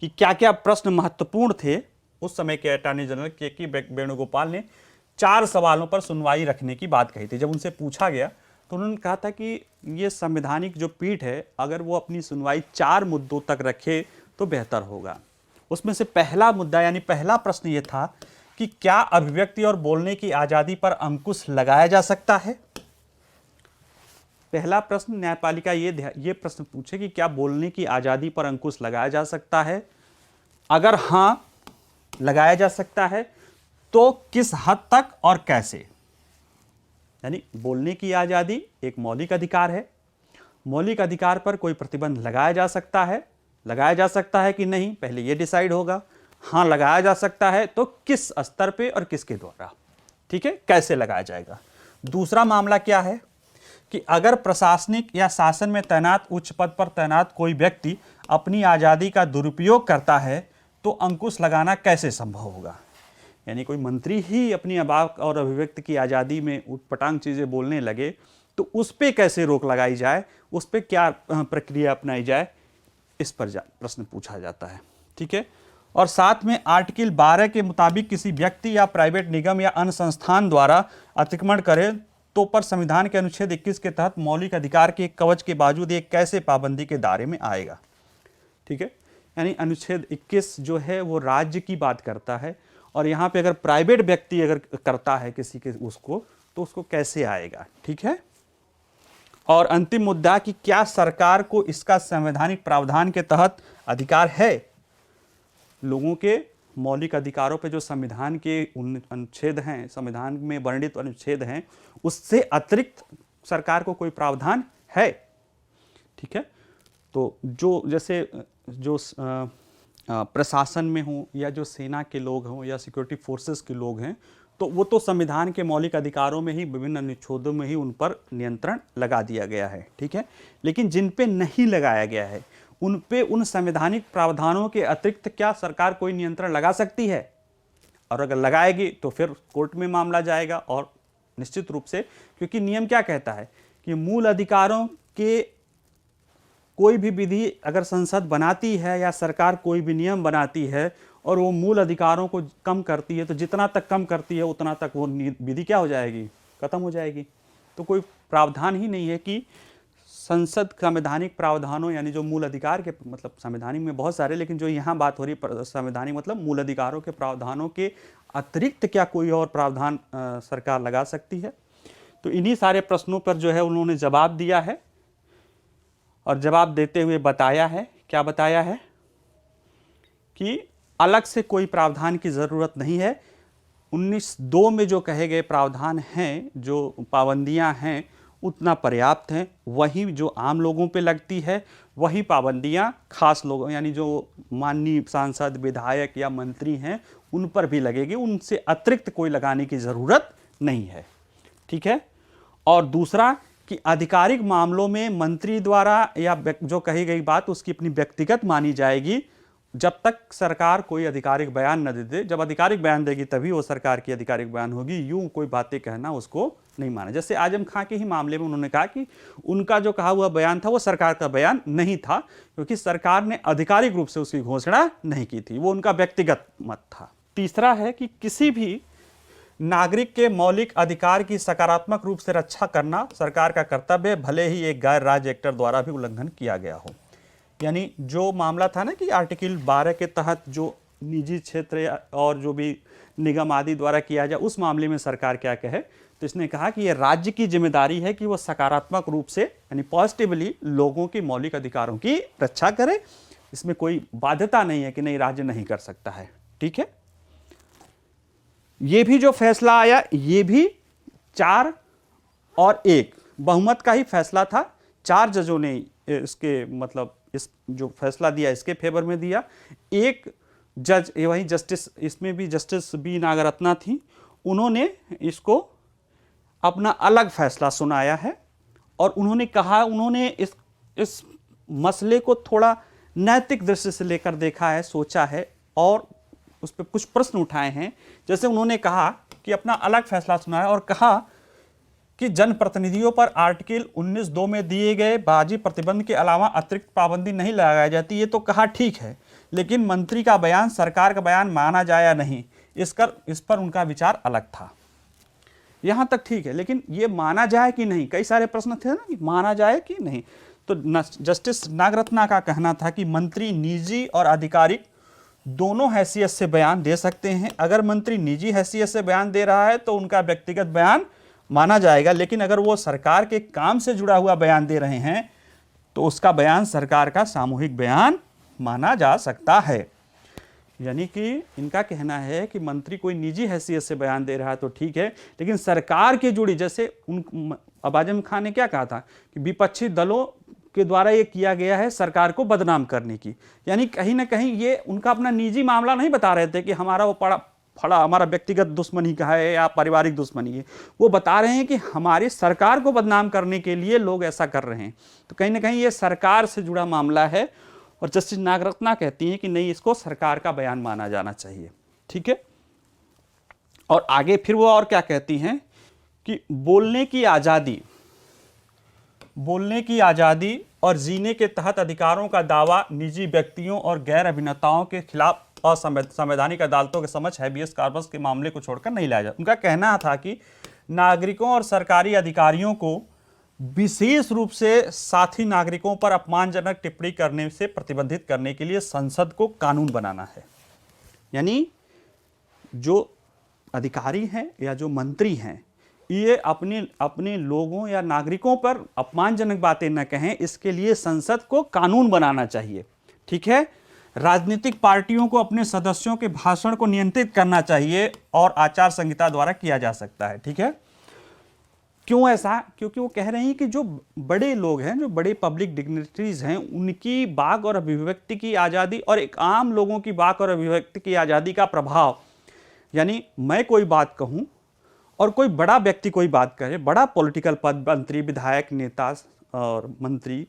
कि क्या क्या प्रश्न महत्वपूर्ण थे, उस समय के अटॉर्नी जनरल के वेणुगोपाल ने 4 सवालों पर सुनवाई रखने की बात कही थी। जब उनसे पूछा गया तो उन्होंने कहा था कि ये संवैधानिक जो पीठ है अगर वो अपनी सुनवाई 4 मुद्दों तक रखे तो बेहतर होगा। उसमें से पहला मुद्दा यानी पहला प्रश्न ये था कि क्या अभिव्यक्ति और बोलने की आज़ादी पर अंकुश लगाया जा सकता है। पहला प्रश्न न्यायपालिका ये प्रश्न पूछे कि क्या बोलने की आज़ादी पर अंकुश लगाया जा सकता है, अगर हां लगाया जा सकता है तो किस हद तक और कैसे। यानी बोलने की आज़ादी एक मौलिक अधिकार है, मौलिक अधिकार पर कोई प्रतिबंध लगाया जा सकता है कि नहीं, पहले ये डिसाइड होगा। हाँ लगाया जा सकता है तो किस स्तर पे और किसके द्वारा, ठीक है, कैसे लगाया जाएगा। दूसरा मामला क्या है कि अगर प्रशासनिक या शासन में तैनात उच्च पद पर तैनात कोई व्यक्ति अपनी आज़ादी का दुरुपयोग करता है तो अंकुश लगाना कैसे संभव होगा। यानी कोई मंत्री ही अपनी वाक और अभिव्यक्ति की आज़ादी में उटपटांग चीज़ें बोलने लगे तो उस पर कैसे रोक लगाई जाए, उस पर क्या प्रक्रिया अपनाई जाए, इस पर प्रश्न पूछा जाता है। ठीक है, और साथ में आर्टिकल 12 के मुताबिक किसी व्यक्ति या प्राइवेट निगम या अन्य संस्थान द्वारा अतिक्रमण करे तो पर संविधान के अनुच्छेद 21 के तहत मौलिक अधिकार के कवच के बावजूद ये कैसे पाबंदी के दायरे में आएगा। ठीक है, यानी अनुच्छेद 21 जो है वो राज्य की बात करता है और यहाँ पे अगर प्राइवेट व्यक्ति अगर करता है किसी के उसको तो उसको कैसे आएगा। ठीक है, और अंतिम मुद्दा कि क्या सरकार को इसका संवैधानिक प्रावधान के तहत अधिकार है। लोगों के मौलिक अधिकारों पे जो संविधान के अनुच्छेद हैं, संविधान में वर्णित अनुच्छेद हैं, उससे अतिरिक्त सरकार को कोई प्रावधान है। ठीक है, तो जो जैसे जो प्रशासन में हो या जो सेना के लोग हों या सिक्योरिटी फोर्सेस के लोग हैं तो वो तो संविधान के मौलिक अधिकारों में ही विभिन्न अनुच्छेदों में ही उन पर नियंत्रण लगा दिया गया है। ठीक है, लेकिन जिन पे नहीं लगाया गया है उन पे उन संवैधानिक प्रावधानों के अतिरिक्त क्या सरकार कोई नियंत्रण लगा सकती है, और अगर लगाएगी तो फिर कोर्ट में मामला जाएगा। और निश्चित रूप से क्योंकि नियम क्या कहता है कि मूल अधिकारों के कोई भी विधि अगर संसद बनाती है या सरकार कोई भी नियम बनाती है और वो मूल अधिकारों को कम करती है तो जितना तक कम करती है उतना तक वो विधि क्या हो जाएगी, खत्म हो जाएगी। तो कोई प्रावधान ही नहीं है कि संसद संवैधानिक प्रावधानों यानी जो मूल अधिकार के मतलब संवैधानिक में बहुत सारे, लेकिन जो यहाँ बात हो रही है संवैधानिक मतलब मूल अधिकारों के प्रावधानों के अतिरिक्त क्या कोई और प्रावधान सरकार लगा सकती है। तो इन्हीं सारे प्रश्नों पर जो है उन्होंने जवाब दिया है और जवाब देते हुए बताया है, क्या बताया है कि अलग से कोई प्रावधान की ज़रूरत नहीं है। 19(2) में जो कहे गए प्रावधान हैं, जो पाबंदियां हैं उतना पर्याप्त हैं। वही जो आम लोगों पे लगती है वही पाबंदियां खास लोगों यानी जो माननीय सांसद, विधायक या मंत्री हैं उन पर भी लगेगी, उनसे अतिरिक्त कोई लगाने की ज़रूरत नहीं है। ठीक है, और दूसरा कि आधिकारिक मामलों में मंत्री द्वारा या जो कही गई बात उसकी अपनी व्यक्तिगत मानी जाएगी, जब तक सरकार कोई आधिकारिक बयान न दे दे, जब आधिकारिक बयान देगी तभी वो सरकार की आधिकारिक बयान होगी, यूं कोई बातें कहना उसको नहीं माना। जैसे आजम खां के ही मामले में उन्होंने कहा कि उनका जो कहा हुआ बयान था वो सरकार का बयान नहीं था, क्योंकि सरकार ने आधिकारिक रूप से उसकी घोषणा नहीं की थी, वो उनका व्यक्तिगत मत था। तीसरा है कि किसी भी नागरिक के मौलिक अधिकार की सकारात्मक रूप से रक्षा करना सरकार का कर्तव्य, भले ही एक गैर राज्य एक्टर द्वारा भी उल्लंघन किया गया हो। यानी जो मामला था ना कि आर्टिकल 12 के तहत जो निजी क्षेत्र और जो भी निगम आदि द्वारा किया जाए, उस मामले में सरकार क्या कहे, तो इसने कहा कि यह राज्य की जिम्मेदारी है कि वो सकारात्मक रूप से यानी पॉजिटिवली लोगों के मौलिक अधिकारों की रक्षा करे। इसमें कोई बाध्यता नहीं है कि नहीं राज्य नहीं कर सकता है। ठीक है, ये भी जो फैसला आया ये भी 4-1 बहुमत का ही फैसला था। 4 जजों ने इसके मतलब इस जो फैसला दिया इसके फेवर में दिया। एक जज वही जस्टिस, इसमें भी जस्टिस बी नागरत्ना थी, उन्होंने इसको अपना अलग फैसला सुनाया है और उन्होंने कहा, उन्होंने इस मसले को थोड़ा नैतिक दृष्टि से लेकर देखा है, सोचा है और उस पर कुछ प्रश्न उठाए हैं। जैसे उन्होंने कहा कि अपना अलग फैसला सुनाया और कहा कि जनप्रतिनिधियों पर आर्टिकल 19(2) में दिए गए बाजी प्रतिबंध के अलावा अतिरिक्त पाबंदी नहीं लगाई जाती। ये तो कहा ठीक है, लेकिन मंत्री का बयान सरकार का बयान माना जाए या नहीं, इस पर उनका विचार अलग था। यहाँ तक ठीक है, लेकिन ये माना जाए कि नहीं, कई सारे प्रश्न थे ना कि माना जाए कि नहीं। तो जस्टिस नागरत्ना का कहना था कि मंत्री निजी और आधिकारिक दोनों हैसियत से बयान दे सकते हैं। अगर मंत्री निजी हैसियत से बयान दे रहा है तो उनका व्यक्तिगत बयान माना जाएगा, लेकिन अगर वो सरकार के काम से जुड़ा हुआ बयान दे रहे हैं तो उसका बयान सरकार का सामूहिक बयान माना जा सकता है। यानी कि इनका कहना है कि मंत्री कोई निजी हैसियत से बयान दे रहा है तो ठीक है, लेकिन सरकार के जुड़ी, जैसे अब आजम खान ने क्या कहा था कि विपक्षी दलों के द्वारा ये किया गया है सरकार को बदनाम करने की, यानी कहीं ना कहीं ये उनका अपना निजी मामला नहीं बता रहे थे कि हमारा वो फड़ा हमारा व्यक्तिगत दुश्मनी का है या पारिवारिक दुश्मनी है। वो बता रहे हैं कि हमारी सरकार को बदनाम करने के लिए लोग ऐसा कर रहे हैं। तो कहीं ना कहीं ये सरकार से जुड़ा मामला है और जस्टिस नागरत्ना कहती हैं कि नहीं, इसको सरकार का बयान माना जाना चाहिए। ठीक है, और आगे फिर वो और क्या कहती हैं कि बोलने की आज़ादी और जीने के तहत अधिकारों का दावा निजी व्यक्तियों और गैर अभिनेताओं के खिलाफ असंवैधानिक अदालतों के समक्ष हैबियस कॉर्पस के मामले को छोड़कर नहीं लाया जाता। उनका कहना था कि नागरिकों और सरकारी अधिकारियों को विशेष रूप से साथी नागरिकों पर अपमानजनक टिप्पणी करने से प्रतिबंधित करने के लिए संसद को कानून बनाना है। यानी जो अधिकारी हैं या जो मंत्री हैं, ये अपने लोगों या नागरिकों पर अपमानजनक बातें न कहें, इसके लिए संसद को कानून बनाना चाहिए। ठीक है, राजनीतिक पार्टियों को अपने सदस्यों के भाषण को नियंत्रित करना चाहिए और आचार संहिता द्वारा किया जा सकता है। ठीक है, क्यों ऐसा? क्योंकि वो कह रहे हैं कि जो बड़े लोग हैं, जो बड़े पब्लिक डिग्निटरीज हैं, उनकी वाक और अभिव्यक्ति की आज़ादी और एक आम लोगों की वाक और अभिव्यक्ति की आज़ादी का प्रभाव, यानी मैं कोई बात कहूँ और कोई बड़ा व्यक्ति कोई बात करे, बड़ा पॉलिटिकल पद, मंत्री, विधायक, नेता और मंत्री,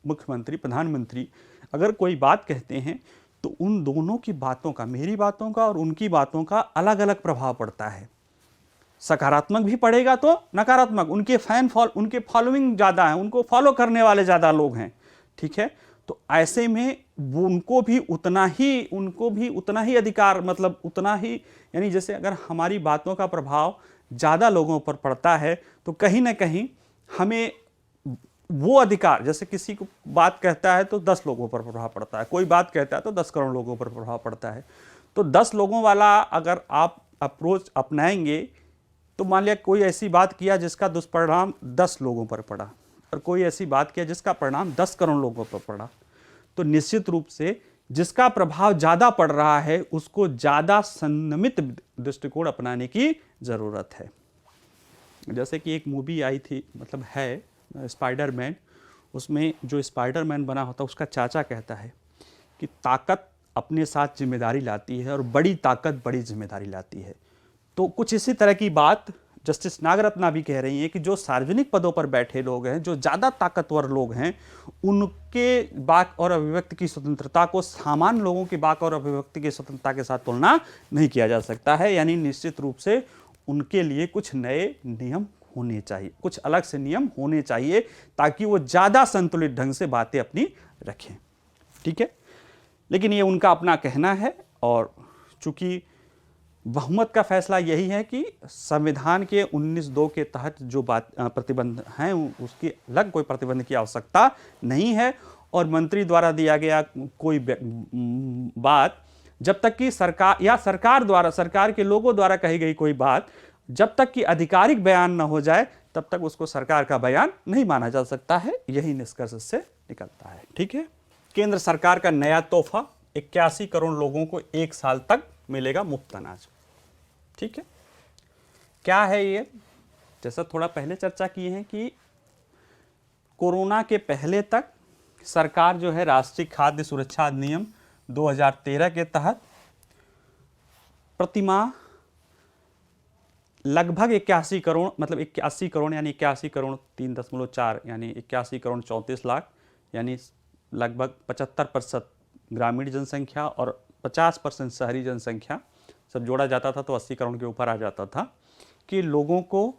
मुख्यमंत्री, प्रधानमंत्री अगर कोई बात कहते हैं तो उन दोनों की बातों का, मेरी बातों का और उनकी बातों का अलग अलग प्रभाव पड़ता है। सकारात्मक भी पड़ेगा तो नकारात्मक, उनके फॉलोइंग ज़्यादा है, उनको फॉलो करने वाले ज़्यादा लोग हैं। ठीक है, तो ऐसे में वो उनको भी उतना ही अधिकार, मतलब उतना ही, यानी जैसे अगर हमारी बातों का प्रभाव ज़्यादा लोगों पर पड़ता है तो कहीं ना कहीं हमें वो अधिकार, जैसे किसी को बात कहता है तो 10 लोगों पर प्रभाव पड़ता है, कोई बात कहता है तो 10 करोड़ लोगों पर प्रभाव पड़ता है। तो 10 लोगों वाला अगर आप अप्रोच अपनाएंगे तो मान लिया कोई ऐसी बात किया जिसका दुष्परिणाम 10 लोगों पर पड़ा और कोई ऐसी बात किया जिसका परिणाम 10 करोड़ लोगों पर पड़ा, तो निश्चित रूप से जिसका प्रभाव ज़्यादा पड़ रहा है उसको ज़्यादा संयमित दृष्टिकोण अपनाने की ज़रूरत है। जैसे कि एक मूवी आई थी, मतलब है स्पाइडरमैन, उसमें जो स्पाइडरमैन बना होता है उसका चाचा कहता है कि ताकत अपने साथ जिम्मेदारी लाती है और बड़ी ताकत बड़ी जिम्मेदारी लाती है। तो कुछ इसी तरह की बात जस्टिस नागरत्ना भी कह रही हैं कि जो सार्वजनिक पदों पर बैठे लोग हैं, जो ज़्यादा ताकतवर लोग हैं, उनके वाक और अभिव्यक्ति की स्वतंत्रता को सामान्य लोगों की वाक और अभिव्यक्ति की स्वतंत्रता के साथ तुलना नहीं किया जा सकता है। यानी निश्चित रूप से उनके लिए कुछ नए नियम होने चाहिए, कुछ अलग से नियम होने चाहिए, ताकि वो ज़्यादा संतुलित ढंग से बातें अपनी रखें। ठीक है, लेकिन ये उनका अपना कहना है, और चूंकि बहुमत का फैसला यही है कि संविधान के 19(2) के तहत जो बात प्रतिबंध हैं, उसकी अलग कोई प्रतिबंध की आवश्यकता नहीं है, और मंत्री द्वारा दिया गया कोई बात जब तक कि सरकार या सरकार द्वारा, सरकार के लोगों द्वारा कही गई कोई बात जब तक कि आधिकारिक बयान न हो जाए, तब तक उसको सरकार का बयान नहीं माना जा सकता है। यही निष्कर्ष से निकलता है। ठीक है, केंद्र सरकार का नया तोहफा, 81 करोड़ लोगों को 1 साल तक मिलेगा मुफ्त अनाज। ठीक है, क्या है ये? जैसा थोड़ा पहले चर्चा की है कि कोरोना के पहले तक सरकार जो है राष्ट्रीय खाद्य सुरक्षा अधिनियम 2013 के तहत प्रतिमाह लगभग 81 करोड़, मतलब 81 करोड़ यानी 81 करोड़ 3.4 यानी 81 करोड़ 34 लाख, यानी लगभग 75% ग्रामीण जनसंख्या और 50% शहरी जनसंख्या सब जोड़ा जाता था तो 80 करोड़ के ऊपर आ जाता था, कि लोगों को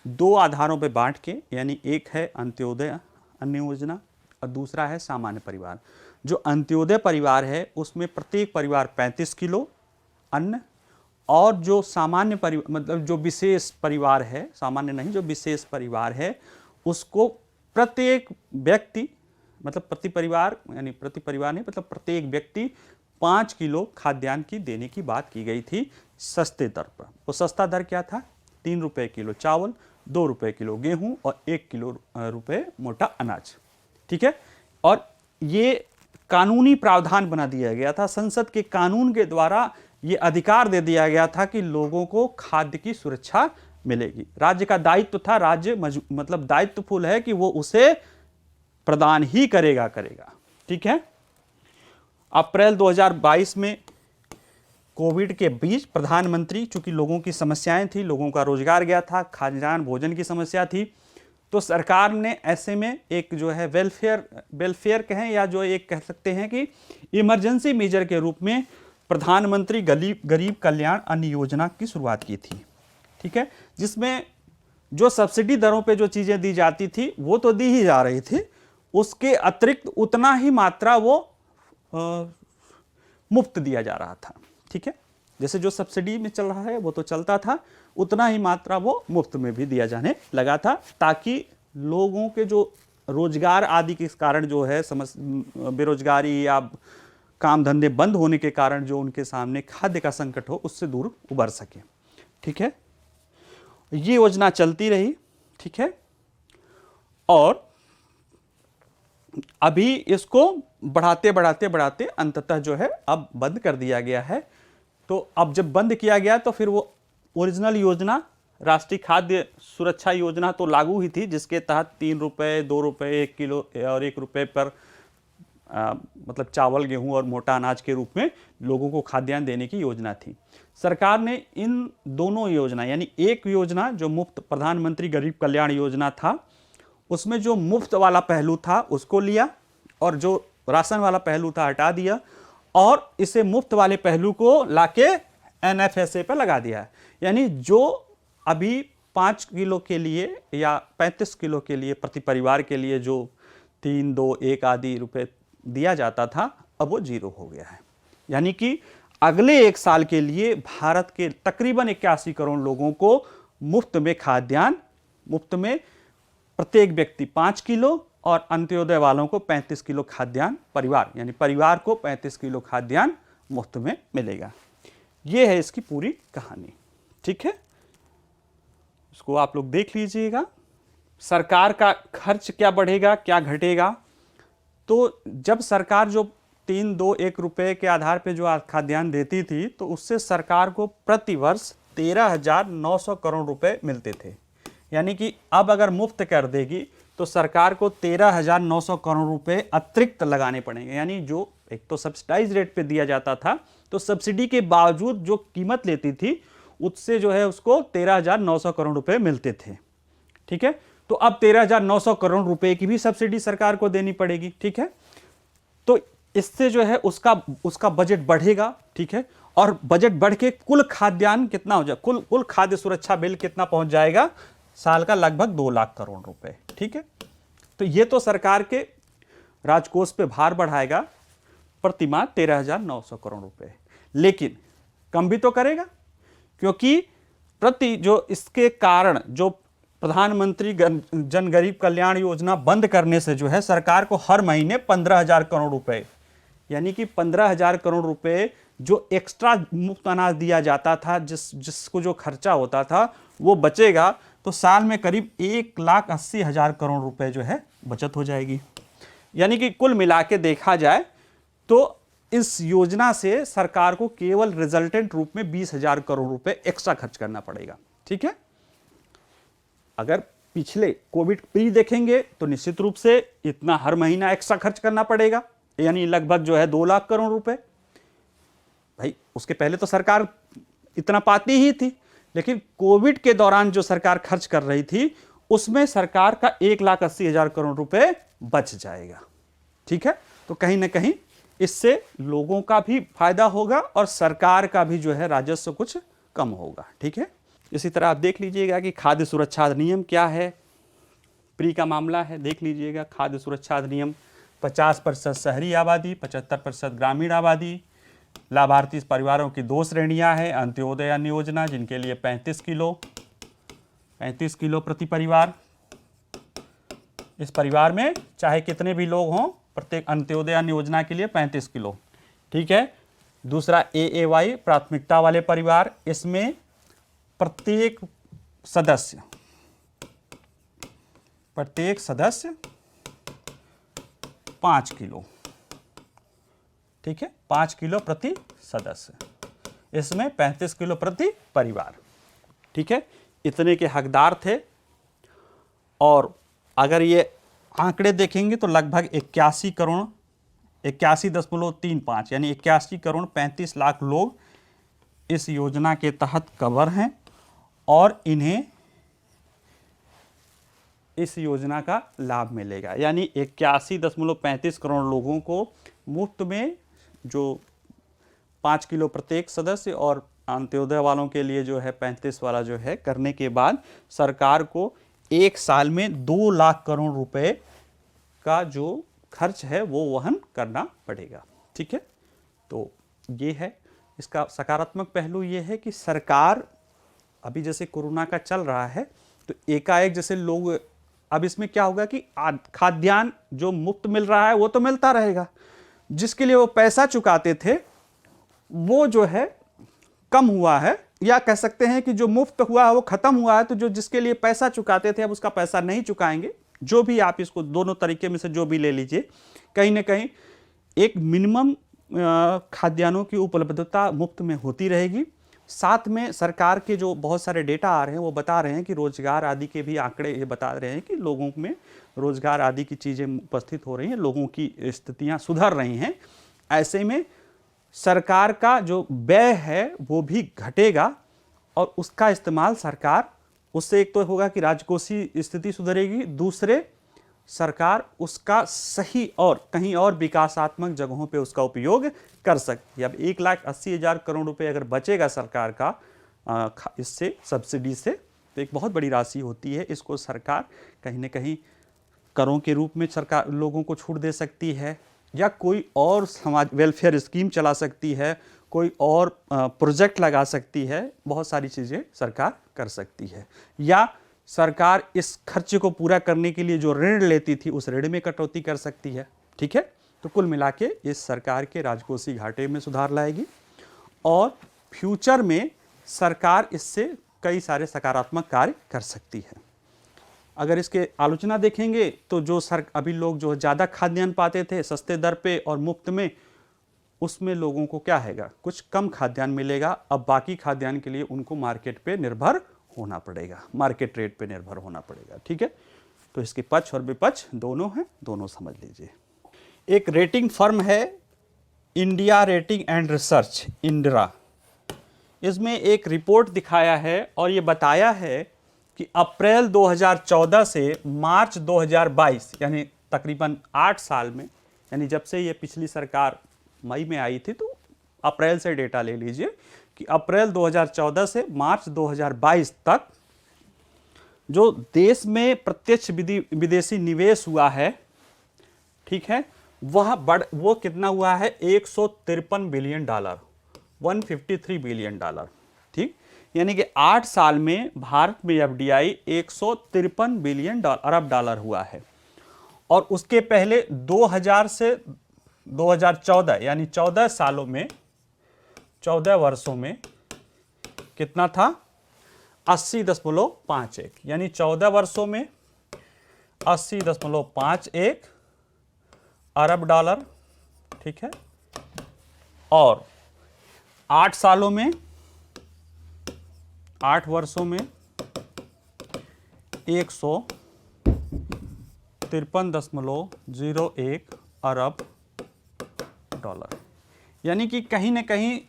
2 आधारों पे बांट के, यानी एक है अंत्योदय अन्न योजना और दूसरा है सामान्य परिवार। जो अंत्योदय परिवार है उसमें प्रत्येक परिवार 35 किलो अन्न, और जो सामान्य परिवार मतलब जो विशेष परिवार है, सामान्य नहीं, जो विशेष परिवार है, उसको प्रत्येक व्यक्ति, मतलब प्रति परिवार यानी प्रति परिवार नहीं, मतलब प्रत्येक व्यक्ति 5 किलो खाद्यान्न की देने की बात की गई थी सस्ते दर पर। वो सस्ता दर क्या था? 3 रुपये किलो चावल, 2 रुपये किलो गेहूं और 1 किलो रुपये मोटा अनाज। ठीक है, और ये कानूनी प्रावधान बना दिया गया था, संसद के कानून के द्वारा ये अधिकार दे दिया गया था कि लोगों को खाद्य की सुरक्षा मिलेगी। राज्य का दायित्व था, राज्य मतलब दायित्वफुल है कि वो उसे प्रदान ही करेगा। ठीक है, अप्रैल 2022 में कोविड के बीच प्रधानमंत्री, चूंकि लोगों की समस्याएं थी, लोगों का रोजगार गया था, खाद्यान्न भोजन की समस्या थी, तो सरकार ने ऐसे में एक जो है वेलफेयर कहें या जो एक कह सकते हैं कि इमरजेंसी मेजर के रूप में प्रधानमंत्री गरीब कल्याण अन्न योजना की शुरुआत की थी। ठीक है, जिसमें जो सब्सिडी दरों पे जो चीज़ें दी जाती थी वो तो दी ही जा रही थी, उसके अतिरिक्त उतना ही मात्रा वो मुफ्त दिया जा रहा था। ठीक है, जैसे जो सब्सिडी में चल रहा है वो तो चलता था, उतना ही मात्रा वो मुफ्त में भी दिया जाने लगा था, ताकि लोगों के जो रोजगार आदि के कारण जो है बेरोजगारी या काम धंधे बंद होने के कारण जो उनके सामने खाद्य का संकट हो, उससे दूर उबर सके। ठीक है, ये योजना चलती रही। ठीक है, और अभी इसको बढ़ाते अंततः जो है अब बंद कर दिया गया है। तो अब जब बंद किया गया तो फिर वो ओरिजिनल योजना राष्ट्रीय खाद्य सुरक्षा योजना तो लागू ही थी, जिसके तहत 3 रुपये, 2 रुपये 1 किलो और 1 रुपये पर मतलब चावल गेहूं और मोटा अनाज के रूप में लोगों को खाद्यान्न देने की योजना थी। सरकार ने इन दोनों योजना, यानी एक योजना जो मुफ्त प्रधानमंत्री गरीब कल्याण योजना था, उसमें जो मुफ्त वाला पहलू था उसको लिया और जो राशन वाला पहलू था हटा दिया, और इसे मुफ्त वाले पहलू को लाके NFSA पर लगा दिया है। यानी जो अभी 5 किलो के लिए या 35 किलो के लिए प्रति परिवार के लिए जो 3, 2, 1 आदि रुपए दिया जाता था, अब वो 0 हो गया है। यानी कि अगले 1 साल के लिए भारत के तकरीबन 81 करोड़ लोगों को मुफ्त में खाद्यान्न, मुफ्त में प्रत्येक व्यक्ति 5 किलो और अंत्योदय वालों को 35 किलो खाद्यान्न, परिवार यानी परिवार को 35 किलो खाद्यान्न मुफ्त में मिलेगा। ये है इसकी पूरी कहानी। ठीक है, इसको आप लोग देख लीजिएगा। सरकार का खर्च क्या बढ़ेगा, क्या घटेगा? तो जब सरकार जो 3, 2, 1 रुपये के आधार पे जो खाद्यान्न देती थी, तो उससे सरकार को प्रतिवर्ष 13,900 करोड़ रुपए मिलते थे। यानी कि अब अगर मुफ्त कर देगी तो सरकार को 13,900 करोड़ रुपए अतिरिक्त लगाने पड़ेंगे। यानी जो एक तो सब्सिडाइज रेट पे दिया जाता था, तो सब्सिडी के बावजूद जो कीमत लेती थी उससे जो है उसको 13,900 करोड़ रुपए मिलते थे। ठीक है, तो अब 13,900 करोड़ रुपए की भी सब्सिडी सरकार को देनी पड़ेगी। ठीक है, तो इससे जो है उसका बजट बढ़ेगा। ठीक है, और बजट बढ़ के कुल खाद्यान्न कितना हो जाए, कुल खाद्य सुरक्षा बिल कितना पहुंच जाएगा, साल का लगभग 2 लाख करोड़ रुपए। ठीक है, तो ये तो सरकार के राजकोष पे भार बढ़ाएगा प्रतिमाह 13,900 करोड़ रुपए, लेकिन कम भी तो करेगा, क्योंकि प्रति जो इसके कारण जो प्रधानमंत्री जन गरीब कल्याण योजना बंद करने से जो है सरकार को हर महीने 15,000 करोड़ रुपए, यानी कि 15,000 करोड़ रुपए जो एक्स्ट्रा मुफ्त अनाज दिया जाता था, जिसको जो खर्चा होता था वो बचेगा, तो साल में करीब 1,80,000 करोड़ रुपए जो है बचत हो जाएगी। यानी कि कुल मिला के देखा जाए तो इस योजना से सरकार को केवल रिजल्टेंट रूप में 20,000 करोड़ रुपए एक्स्ट्रा खर्च करना पड़ेगा। ठीक है, अगर पिछले कोविड प्री देखेंगे तो निश्चित रूप से इतना हर महीना एक्स्ट्रा खर्च करना पड़ेगा, यानी लगभग जो है 2 लाख करोड़ रुपए। भाई उसके पहले तो सरकार इतना पाती ही थी, लेकिन कोविड के दौरान जो सरकार खर्च कर रही थी उसमें सरकार का 1,80,000 करोड़ रुपए बच जाएगा। ठीक है, तो कहीं ना कहीं इससे लोगों का भी फायदा होगा और सरकार का भी जो है राजस्व कुछ कम होगा। ठीक है, इसी तरह आप देख लीजिएगा कि खाद्य सुरक्षा अधिनियम क्या है, प्री का मामला है, देख लीजिएगा। खाद्य सुरक्षा अधिनियम 50% शहरी आबादी, 75% ग्रामीण आबादी, लाभार्थी परिवारों की 2 श्रेणियां हैं, अंत्योदय अन्न योजना जिनके लिए 35 किलो प्रति परिवार। इस परिवार में चाहे कितने भी लोग हों, प्रत्येक अंत्योदय अन्न योजना के लिए 35 किलो। ठीक है, दूसरा AAY प्राथमिकता वाले परिवार, इसमें प्रत्येक सदस्य 5 किलो। ठीक है, 5 किलो प्रति सदस्य, इसमें 35 किलो प्रति परिवार। ठीक है, इतने के हकदार थे। और अगर ये आंकड़े देखेंगे तो लगभग 81.35 यानी 81 करोड़ 35 लाख लोग इस योजना के तहत कवर हैं और इन्हें इस योजना का लाभ मिलेगा। यानी 81.35 करोड़ लोगों को मुफ्त में जो 5 किलो प्रत्येक सदस्य और अंत्योदय वालों के लिए जो है 35 वाला जो है करने के बाद सरकार को एक साल में 2 लाख करोड़ रुपए का जो खर्च है वो वहन करना पड़ेगा। ठीक है, तो ये है इसका सकारात्मक पहलू। ये है कि सरकार अभी जैसे कोरोना का चल रहा है तो एकाएक जैसे लोग, अब इसमें क्या होगा कि खाद्यान्न जो मुफ्त मिल रहा है वो तो मिलता रहेगा, जिसके लिए वो पैसा चुकाते थे वो जो है कम हुआ है, या कह सकते हैं कि जो मुफ्त हुआ है वो खत्म हुआ है, तो जो जिसके लिए पैसा चुकाते थे अब उसका पैसा नहीं चुकाएंगे। जो भी आप इसको दोनों तरीके में से जो भी ले लीजिए, कहीं ना कहीं एक मिनिमम खाद्यान्नों की उपलब्धता मुफ्त में होती रहेगी। साथ में सरकार के जो बहुत सारे डेटा आ रहे हैं वो बता रहे हैं कि रोजगार आदि के भी आंकड़े ये बता रहे हैं कि लोगों में रोजगार आदि की चीज़ें उपस्थित हो रही हैं, लोगों की स्थितियां सुधर रही हैं। ऐसे में सरकार का जो व्यय है वो भी घटेगा और उसका इस्तेमाल सरकार, उससे एक तो होगा कि राजकोषीय स्थिति सुधरेगी, दूसरे सरकार उसका सही और कहीं और विकासात्मक जगहों पे उसका उपयोग कर सकती है। अब 1,80,000 करोड़ रुपए अगर बचेगा सरकार का इससे सब्सिडी से, तो एक बहुत बड़ी राशि होती है। इसको सरकार कहीं ना कहीं करों के रूप में सरकार लोगों को छूट दे सकती है, या कोई और समाज वेलफेयर स्कीम चला सकती है, कोई और प्रोजेक्ट लगा सकती है, बहुत सारी चीज़ें सरकार कर सकती है। या सरकार इस खर्चे को पूरा करने के लिए जो ऋण लेती थी उस ऋण में कटौती कर सकती है। ठीक है, तो कुल मिला के इस सरकार के राजकोषीय घाटे में सुधार लाएगी और फ्यूचर में सरकार इससे कई सारे सकारात्मक कार्य कर सकती है। अगर इसके आलोचना देखेंगे तो जो अभी लोग जो ज़्यादा खाद्यान्न पाते थे सस्ते दर पे और मुफ्त में, उसमें लोगों को क्या हैगा, कुछ कम खाद्यान्न मिलेगा। अब बाकी खाद्यान्न के लिए उनको मार्केट पे निर्भर होना पड़ेगा, मार्केट रेट पे निर्भर होना पड़ेगा। ठीक है, तो इसके पक्ष और विपक्ष दोनों हैं, दोनों समझ लीजिए। एक रेटिंग फर्म है इंडिया रेटिंग एंड रिसर्च, इंडरा। इसमें एक रिपोर्ट दिखाया है और ये बताया है कि अप्रैल 2014 से मार्च 2022 यानी तकरीबन 8 साल में, यानी जब से ये पिछली सरकार मई में आई थी तो अप्रैल से डेटा ले लीजिए कि अप्रैल 2014 से मार्च 2022 तक जो देश में प्रत्यक्ष विदेशी निवेश हुआ है, ठीक है, वो कितना हुआ है? 153 बिलियन डॉलर, 153 बिलियन डॉलर, ठीक। यानी कि 8 साल में भारत में एफडीआई 153 बिलियन अरब डॉलर हुआ है। और उसके पहले 2000 से 2014 यानी 14 सालों में, 14 वर्षों में कितना था? 80.51, यानी 14 वर्षों में 80.51 अरब डॉलर, ठीक है। और 8 सालों में, 8 वर्षों में 153.01 अरब डॉलर। यानी कि कहीं ना कहीं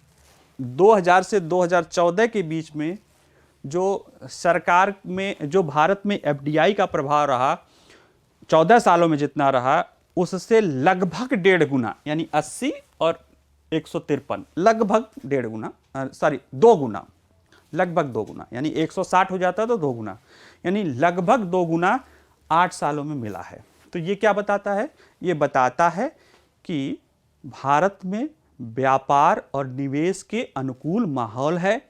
2000 से 2014 के बीच में जो सरकार में, जो भारत में एफडीआई का प्रभाव रहा, 14 सालों में जितना रहा उससे लगभग 1.5 गुना, यानी 80 और 153 लगभग 1.5 गुना, सॉरी 2 गुना, लगभग 2 गुना, यानी 160 हो जाता तो 2 गुना, यानी लगभग 2 गुना 8 सालों में मिला है। तो ये क्या बताता है? ये बताता है कि भारत में व्यापार और निवेश के अनुकूल माहौल है।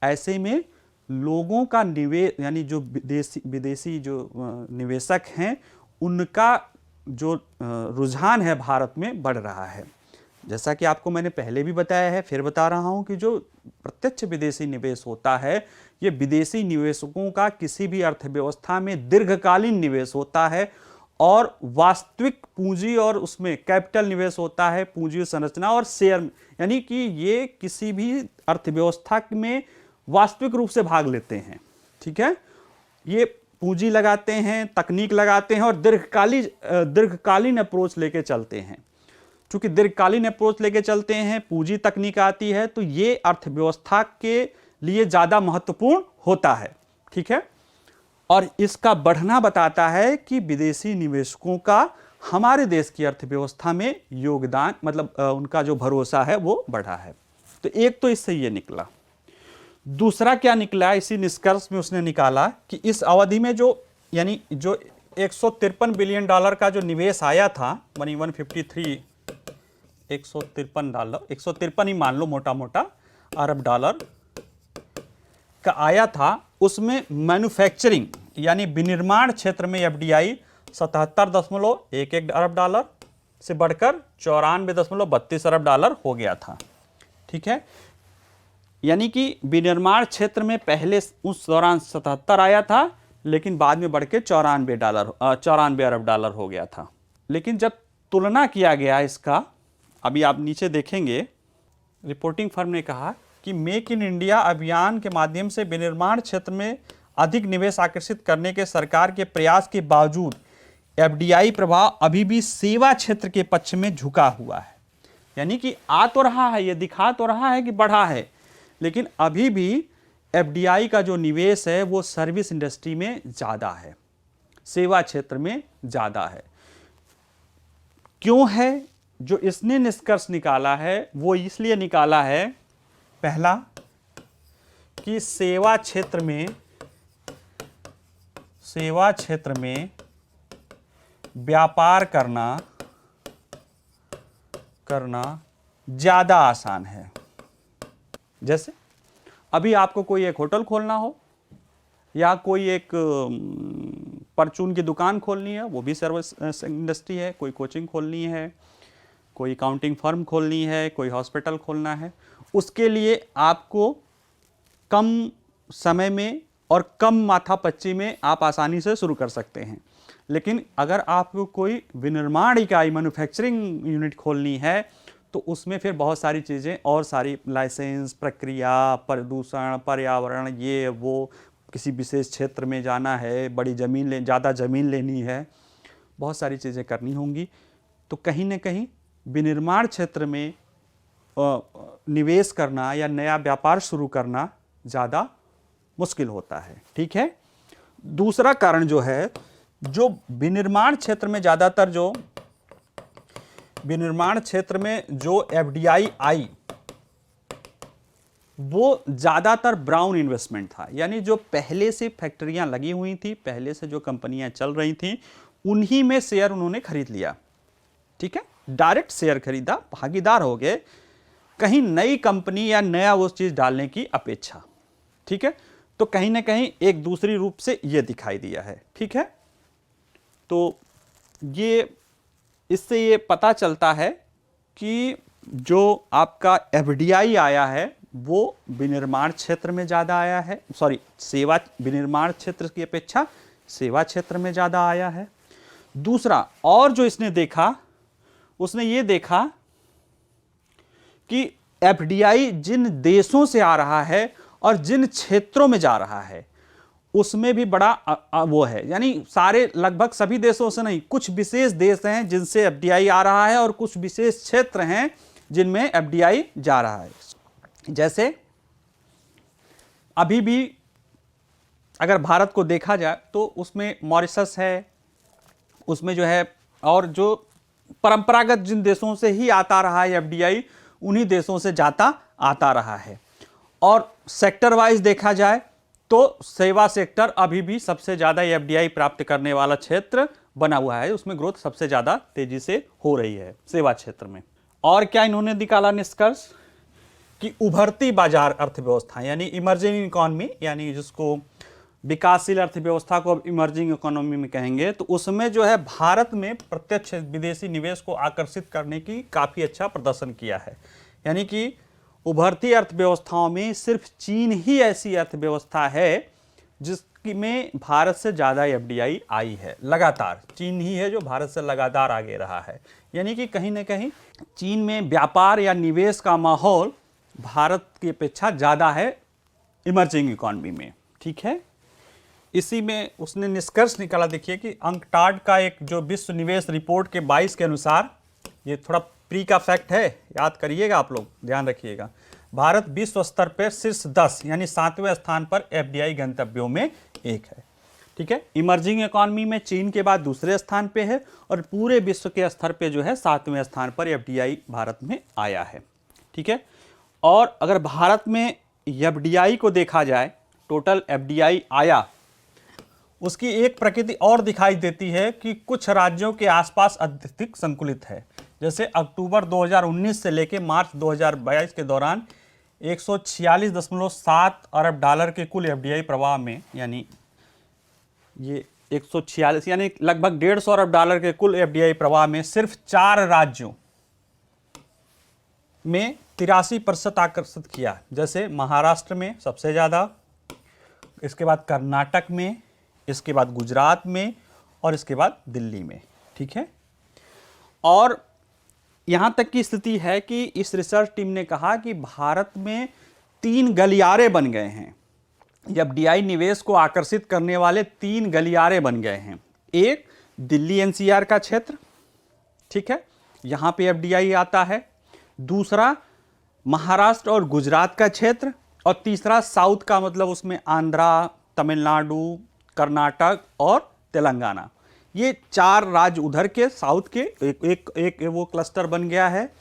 ऐसे में लोगों का निवेश, यानी जो विदेशी जो निवेशक हैं उनका जो रुझान है भारत में बढ़ रहा है। जैसा कि आपको मैंने पहले भी बताया है, फिर बता रहा हूं कि जो प्रत्यक्ष विदेशी निवेश होता है, ये विदेशी निवेशकों का किसी भी अर्थव्यवस्था में दीर्घकालीन निवेश होता है और वास्तविक पूंजी, और उसमें कैपिटल निवेश होता है, पूंजी संरचना और शेयर, यानी कि ये किसी भी अर्थव्यवस्था में वास्तविक रूप से भाग लेते हैं, ठीक है। ये पूंजी लगाते हैं, तकनीक लगाते हैं और दीर्घकालीन अप्रोच लेके चलते हैं। चूंकि दीर्घकालीन अप्रोच लेके चलते हैं, पूंजी तकनीक आती है, तो ये अर्थव्यवस्था के लिए ज्यादा महत्वपूर्ण होता है, ठीक है। और इसका बढ़ना बताता है कि विदेशी निवेशकों का हमारे देश की अर्थव्यवस्था में योगदान, मतलब उनका जो भरोसा है वो बढ़ा है। तो एक तो इससे ये निकला। दूसरा क्या निकला? इसी निष्कर्ष में उसने निकाला कि इस अवधि में जो, यानी जो 153 बिलियन डॉलर का जो निवेश आया था, 153 $153, 153 ही मान लो मोटा मोटा अरब डॉलर का आया था, उसमें मैन्युफैक्चरिंग यानी विनिर्माण क्षेत्र में एफडीआई 77.11 अरब डॉलर से बढ़कर 94.32 अरब डॉलर हो गया था, ठीक है। यानी कि विनिर्माण क्षेत्र में पहले उस दौरान 77 आया था, लेकिन बाद में बढ़ के 94 अरब डॉलर हो गया था। लेकिन जब तुलना किया गया इसका, अभी आप नीचे देखेंगे, रिपोर्टिंग फर्म ने कहा कि मेक इन इंडिया अभियान के माध्यम से विनिर्माण क्षेत्र में अधिक निवेश आकर्षित करने के सरकार के प्रयास के बावजूद एफडीआई प्रभाव अभी भी सेवा क्षेत्र के पक्ष में झुका हुआ है। यानी कि आ तो रहा है, ये दिखा तो रहा है कि बढ़ा है, लेकिन अभी भी एफडीआई का जो निवेश है वो सर्विस इंडस्ट्री में ज़्यादा है, सेवा क्षेत्र में ज़्यादा है। क्यों है? जो इसने निष्कर्ष निकाला है वो इसलिए निकाला है, पहला कि सेवा क्षेत्र में व्यापार करना ज़्यादा आसान है। जैसे अभी आपको कोई एक होटल खोलना हो या कोई एक परचून की दुकान खोलनी है, वो भी सर्विस इंडस्ट्री है, कोई कोचिंग खोलनी है, कोई अकाउंटिंग फर्म खोलनी है, कोई हॉस्पिटल खोलना है, उसके लिए आपको कम समय में और कम माथापच्ची में आप आसानी से शुरू कर सकते हैं। लेकिन अगर आपको कोई विनिर्माण इकाई, मैन्युफैक्चरिंग यूनिट खोलनी है, तो उसमें फिर बहुत सारी चीज़ें और सारी लाइसेंस प्रक्रिया, प्रदूषण, पर्यावरण, ये वो, किसी विशेष क्षेत्र में जाना है, बड़ी ज़मीन ज़्यादा ज़मीन लेनी है, बहुत सारी चीज़ें करनी होंगी। तो कहीं ना कहीं विनिर्माण क्षेत्र में निवेश करना या नया व्यापार शुरू करना ज़्यादा मुश्किल होता है। ठीक है। दूसरा कारण जो है, जो विनिर्माण क्षेत्र में ज़्यादातर जो विनिर्माण क्षेत्र में जो एफडीआई आई वो ज़्यादातर ब्राउन इन्वेस्टमेंट था, यानी जो पहले से फैक्ट्रियां लगी हुई थी, पहले से जो कंपनियां चल रही थी, उन्हीं में शेयर उन्होंने खरीद लिया। ठीक है, डायरेक्ट शेयर खरीदा, भागीदार हो गए, कहीं नई कंपनी या नया वो चीज़ डालने की अपेक्षा। ठीक है, तो कहीं ना कहीं एक दूसरी रूप से ये दिखाई दिया है। ठीक है, तो ये इससे ये पता चलता है कि जो आपका एफडीआई आया है वो विनिर्माण क्षेत्र में ज़्यादा आया है, सेवा विनिर्माण क्षेत्र की अपेक्षा सेवा क्षेत्र में ज़्यादा आया है। दूसरा और जो इसने देखा, उसने ये देखा कि एफडीआई जिन देशों से आ रहा है और जिन क्षेत्रों में जा रहा है उसमें भी बड़ा वो है, यानी सारे लगभग सभी देशों से नहीं, कुछ विशेष देश हैं जिनसे एफडीआई आ रहा है और कुछ विशेष क्षेत्र हैं जिनमें एफडीआई जा रहा है। जैसे अभी भी अगर भारत को देखा जाए तो उसमें मॉरिशस है, उसमें जो है, और जो परंपरागत जिन देशों से ही आता रहा है एफडीआई, उन्हीं देशों से जाता आता रहा है। और सेक्टर वाइज देखा जाए तो सेवा सेक्टर अभी भी सबसे ज़्यादा एफडीआई प्राप्त करने वाला क्षेत्र बना हुआ है, उसमें ग्रोथ सबसे ज़्यादा तेजी से हो रही है सेवा क्षेत्र में। और क्या इन्होंने निकाला निष्कर्ष कि उभरती बाजार अर्थव्यवस्था यानी इमर्जिंग इकोनॉमी, यानी जिसको विकासशील अर्थव्यवस्था को अब इमर्जिंग इकोनॉमी में कहेंगे, तो उसमें जो है भारत में प्रत्यक्ष विदेशी निवेश को आकर्षित करने की काफ़ी अच्छा प्रदर्शन किया है। यानी कि उभरती अर्थव्यवस्थाओं में सिर्फ चीन ही ऐसी अर्थव्यवस्था है जिसमें भारत से ज़्यादा एफडीआई आई है। लगातार चीन ही है जो भारत से लगातार आगे रहा है, यानी कि कहीं ना कहीं चीन में व्यापार या निवेश का माहौल भारत की अपेक्षा ज़्यादा है इमर्जिंग इकोनॉमी में। ठीक है, इसी में उसने निष्कर्ष निकाला। देखिए कि अंकटाड का एक जो विश्व निवेश रिपोर्ट के 22 के अनुसार, ये थोड़ा प्री का फैक्ट है, याद करिएगा आप लोग, ध्यान रखिएगा, भारत विश्व स्तर पर शीर्ष 10 यानी 7वें स्थान पर एफडीआई गंतव्यों में एक है। ठीक है, इमर्जिंग इकोनॉमी में चीन के बाद दूसरे स्थान पे है और पूरे विश्व के स्तर पे जो है 7वें स्थान पर एफडीआई भारत में आया है। ठीक है, और अगर भारत में एफडीआई को देखा जाए, टोटल एफडीआई आया, उसकी एक प्रकृति और दिखाई देती है कि कुछ राज्यों के आसपास अत्यधिक संकुलित है। जैसे अक्टूबर 2019 से लेकर मार्च 2022 के दौरान 146.7 अरब डॉलर के कुल एफडीआई प्रवाह में, यानी ये 146 यानी लगभग 150 अरब डॉलर के कुल एफडीआई प्रवाह में सिर्फ 4 राज्यों में 83% आकर्षित किया। जैसे महाराष्ट्र में सबसे ज़्यादा, इसके बाद कर्नाटक में, इसके बाद गुजरात में और इसके बाद दिल्ली में। ठीक है, और यहाँ तक की स्थिति है कि इस रिसर्च टीम ने कहा कि भारत में 3 गलियारे बन गए हैं, एफडीआई निवेश को आकर्षित करने वाले 3 गलियारे बन गए हैं। एक दिल्ली एनसीआर का क्षेत्र, ठीक है, यहाँ पे एफडीआई आता है। दूसरा महाराष्ट्र और गुजरात का क्षेत्र, और तीसरा साउथ का, मतलब उसमें आंध्रा, तमिलनाडु, कर्नाटक और तेलंगाना, ये 4 राज्य उधर के साउथ के एक वो क्लस्टर बन गया है।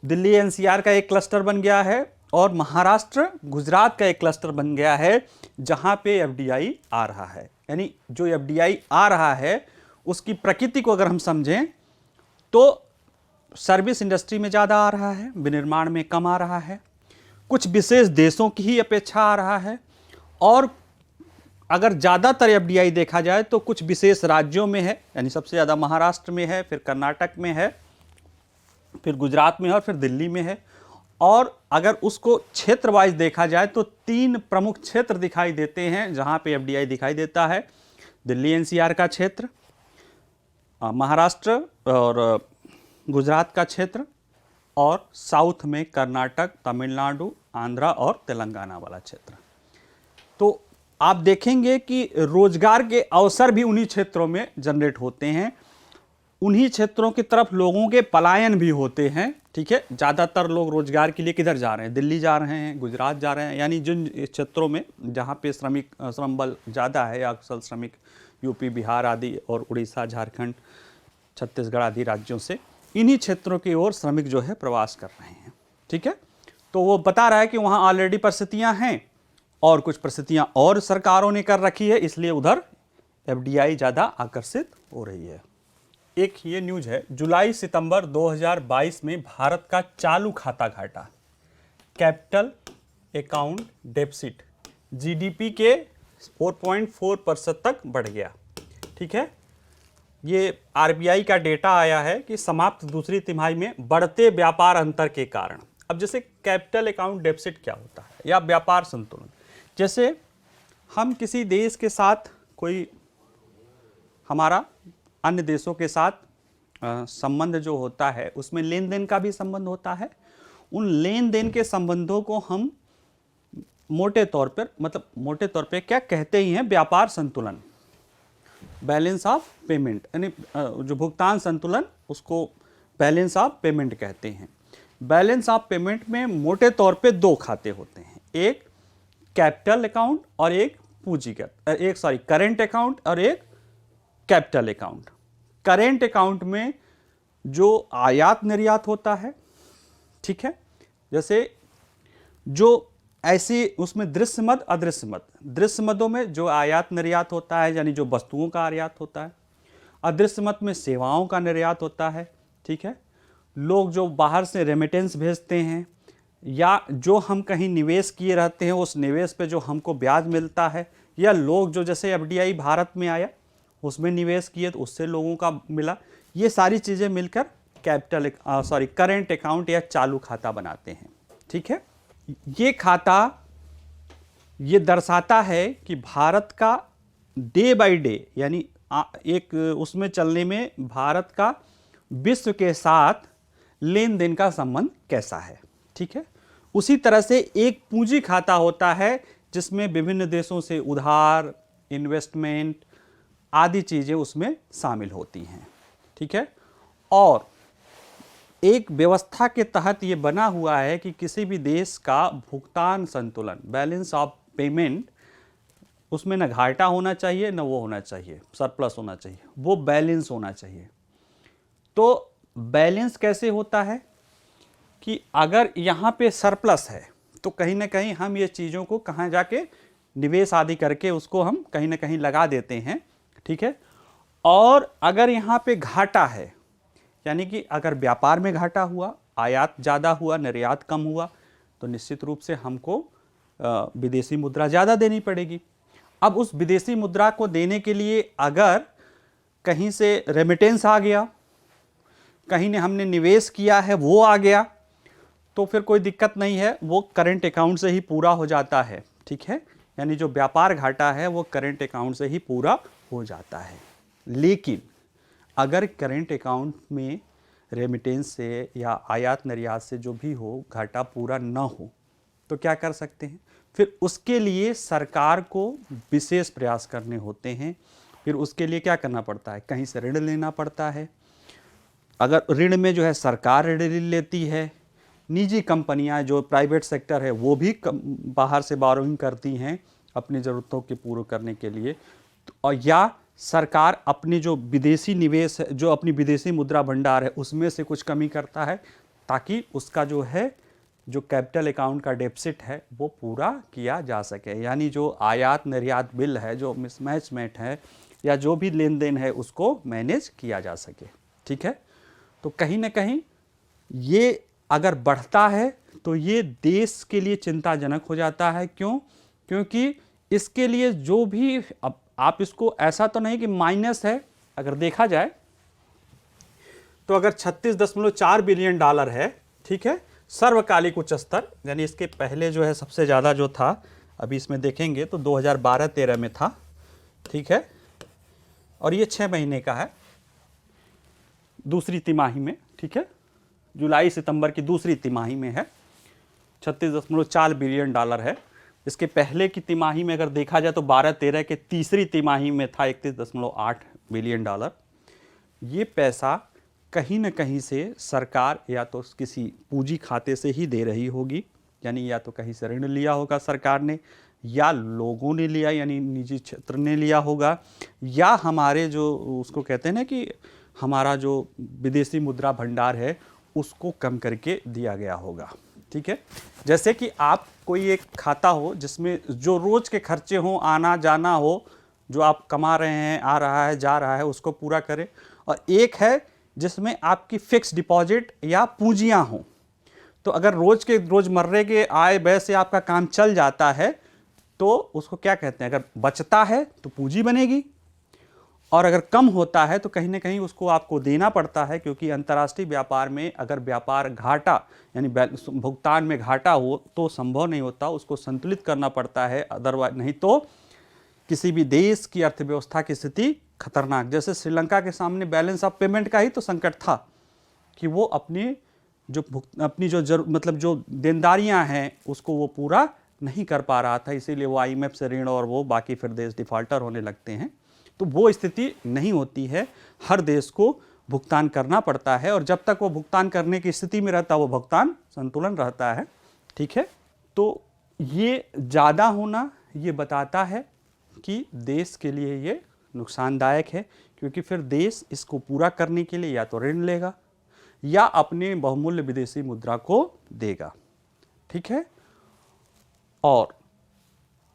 दिल्ली एनसीआर का एक क्लस्टर बन गया है और महाराष्ट्र गुजरात का एक क्लस्टर बन गया है जहां पे एफडीआई आ रहा है। यानी जो एफडीआई आ रहा है उसकी प्रकृति को अगर हम समझें तो सर्विस इंडस्ट्री में ज़्यादा आ रहा है, विनिर्माण में कम आ रहा है, कुछ विशेष देशों की ही अपेक्षा आ रहा है, और अगर ज़्यादातर एफडीआई देखा जाए तो कुछ विशेष राज्यों में है, यानी सबसे ज़्यादा महाराष्ट्र में है, फिर कर्नाटक में है, फिर गुजरात में है और फिर दिल्ली में है। और अगर उसको क्षेत्र वाइज देखा जाए तो 3 प्रमुख क्षेत्र दिखाई देते हैं जहाँ पे एफडीआई दिखाई देता है। दिल्ली एनसीआर का क्षेत्र, महाराष्ट्र और गुजरात का क्षेत्र, और साउथ में कर्नाटक, तमिलनाडु, आंध्रा और तेलंगाना वाला क्षेत्र। तो आप देखेंगे कि रोजगार के अवसर भी उन्हीं क्षेत्रों में जनरेट होते हैं। उन्हीं क्षेत्रों की तरफ लोगों के पलायन भी होते हैं। ठीक है, ज़्यादातर लोग रोजगार के लिए किधर जा रहे हैं? दिल्ली जा रहे हैं, गुजरात जा रहे हैं, यानी जिन क्षेत्रों में जहाँ पे श्रम बल ज़्यादा है या अक्सर श्रमिक यूपी, बिहार आदि और उड़ीसा, झारखंड, छत्तीसगढ़ आदि राज्यों से इन्हीं क्षेत्रों की ओर श्रमिक जो है प्रवास कर रहे हैं। ठीक है, तो वो बता रहा है कि वहाँ ऑलरेडी परिस्थितियाँ हैं और कुछ परिस्थितियाँ और सरकारों ने कर रखी है, इसलिए उधर FDI ज़्यादा आकर्षित हो रही है। एक ये न्यूज़ है, जुलाई सितंबर 2022 में भारत का चालू खाता घाटा, कैपिटल अकाउंट डेफिसिट GDP के 4.4% तक बढ़ गया। ठीक है, ये RBI का डेटा आया है कि समाप्त दूसरी तिमाही में बढ़ते व्यापार अंतर के कारण। अब जैसे कैपिटल अकाउंट डेफिसिट क्या होता है, या व्यापार संतुलन, जैसे हम किसी देश के साथ कोई हमारा अन्य देशों के साथ संबंध जो होता है उसमें लेन देन का भी संबंध होता है। उन लेन देन के संबंधों को हम मोटे तौर पर क्या कहते ही हैं? व्यापार संतुलन, बैलेंस ऑफ पेमेंट, यानी जो भुगतान संतुलन, उसको बैलेंस ऑफ पेमेंट कहते हैं। बैलेंस ऑफ पेमेंट में मोटे तौर पे दो खाते होते हैं, एक कैपिटल अकाउंट और एक करेंट अकाउंट और एक कैपिटल अकाउंट। करेंट अकाउंट में जो आयात निर्यात होता है, ठीक है, जैसे जो ऐसे उसमें दृश्य मद, अदृश्य मद, दृश्य मदों में जो आयात निर्यात होता है यानी जो वस्तुओं का आयात होता है, अदृश्य मद में सेवाओं का निर्यात होता है। ठीक है, लोग जो बाहर से रेमिटेंस भेजते हैं या जो हम कहीं निवेश किए रहते हैं उस निवेश पे जो हमको ब्याज मिलता है, या लोग जो जैसे FDI भारत में आया उसमें निवेश किए तो उससे लोगों का मिला, ये सारी चीज़ें मिलकर करेंट अकाउंट या चालू खाता बनाते हैं। ठीक है, ये खाता ये दर्शाता है कि भारत का डे बाय डे, यानी एक उसमें चलने में भारत का विश्व के साथ लेन देन का संबंध कैसा है। ठीक है, उसी तरह से एक पूंजी खाता होता है जिसमें विभिन्न देशों से उधार, इन्वेस्टमेंट आदि चीज़ें उसमें शामिल होती हैं। ठीक है, और एक व्यवस्था के तहत ये बना हुआ है कि किसी भी देश का भुगतान संतुलन, बैलेंस ऑफ पेमेंट, उसमें न घाटा होना चाहिए न वो होना चाहिए, सरप्लस होना चाहिए, वो बैलेंस होना चाहिए। तो बैलेंस कैसे होता है कि अगर यहाँ पे सरप्लस है तो कहीं ना कहीं हम ये चीज़ों को कहाँ जाके निवेश आदि करके उसको हम कहीं ना कहीं लगा देते हैं। ठीक है, और अगर यहाँ पे घाटा है, यानी कि अगर व्यापार में घाटा हुआ, आयात ज़्यादा हुआ, निर्यात कम हुआ, तो निश्चित रूप से हमको विदेशी मुद्रा ज़्यादा देनी पड़ेगी। अब उस विदेशी मुद्रा को देने के लिए अगर कहीं से रेमिटेंस आ गया, कहीं ने हमने निवेश किया है वो आ गया, तो फिर कोई दिक्कत नहीं है, वो करेंट अकाउंट से ही पूरा हो जाता है। ठीक है, यानी जो व्यापार घाटा है वो करेंट अकाउंट से ही पूरा हो जाता है। लेकिन अगर करेंट अकाउंट में रेमिटेंस से या आयात निर्यात से जो भी हो घाटा पूरा ना हो तो क्या कर सकते हैं? फिर उसके लिए सरकार को विशेष प्रयास करने होते हैं। फिर उसके लिए क्या करना पड़ता है? कहीं से ऋण लेना पड़ता है। अगर ऋण में जो है सरकार ऋण लेती है, निजी कंपनियां जो प्राइवेट सेक्टर है वो भी बाहर से बोरोइंग करती हैं अपनी ज़रूरतों के पूरे करने के लिए, और या सरकार अपनी जो विदेशी निवेश है, जो अपनी विदेशी मुद्रा भंडार है उसमें से कुछ कमी करता है ताकि उसका जो है जो कैपिटल अकाउंट का डेफिसिट है वो पूरा किया जा सके। यानी जो आयात निर्यात बिल है, जो मिसमैच है या जो भी लेन देन है उसको मैनेज किया जा सके। ठीक है, तो कहीं ना कहीं ये अगर बढ़ता है तो ये देश के लिए चिंताजनक हो जाता है। क्यों? क्योंकि इसके लिए जो भी, अब आप इसको ऐसा तो नहीं कि माइनस है, अगर देखा जाए तो अगर 36.4 बिलियन डॉलर है, ठीक है, सर्वकालिक उच्च स्तर, यानी इसके पहले जो है सबसे ज़्यादा जो था, अभी इसमें देखेंगे तो 2012-13 में था। ठीक है, और ये 6 महीने का है, दूसरी तिमाही में। ठीक है, जुलाई सितंबर की दूसरी तिमाही में है, 36.4 बिलियन डॉलर है। इसके पहले की तिमाही में अगर देखा जाए तो 12-13 के तीसरी तिमाही में था 31.8 बिलियन डॉलर। ये पैसा कहीं ना कहीं से सरकार या तो किसी पूंजी खाते से ही दे रही होगी, यानी या तो कहीं से ऋण लिया होगा सरकार ने, या लोगों ने लिया यानी निजी क्षेत्र ने लिया होगा, या हमारे जो उसको कहते हैं ना कि हमारा जो विदेशी मुद्रा भंडार है उसको कम करके दिया गया होगा। ठीक है, जैसे कि आप कोई एक खाता हो जिसमें जो रोज के खर्चे हों, आना जाना हो, जो आप कमा रहे हैं, आ रहा है जा रहा है, उसको पूरा करें, और एक है जिसमें आपकी फिक्स डिपॉजिट या पूंजियां हों। तो अगर रोज के रोजमर्रे के आय व्यय से आपका काम चल जाता है तो उसको क्या कहते हैं, अगर बचता है तो पूंजी बनेगी, और अगर कम होता है तो कहीं ना कहीं उसको आपको देना पड़ता है, क्योंकि अंतर्राष्ट्रीय व्यापार में अगर व्यापार घाटा यानी भुगतान में घाटा हो तो संभव नहीं होता, उसको संतुलित करना पड़ता है, अदरवाइज नहीं तो किसी भी देश की अर्थव्यवस्था की स्थिति खतरनाक। जैसे श्रीलंका के सामने बैलेंस ऑफ पेमेंट का ही तो संकट था कि वो अपनी जो देनदारियां हैं उसको वो पूरा नहीं कर पा रहा था, इसीलिए वो आईएमएफ से ऋण और वो बाकी फिर देश डिफॉल्टर होने लगते हैं। तो वो स्थिति नहीं होती है, हर देश को भुगतान करना पड़ता है, और जब तक वो भुगतान करने की स्थिति में रहता है वो भुगतान संतुलन रहता है। ठीक है, तो ये ज़्यादा होना ये बताता है कि देश के लिए ये नुकसानदायक है, क्योंकि फिर देश इसको पूरा करने के लिए या तो ऋण लेगा या अपने बहुमूल्य विदेशी मुद्रा को देगा। ठीक है, और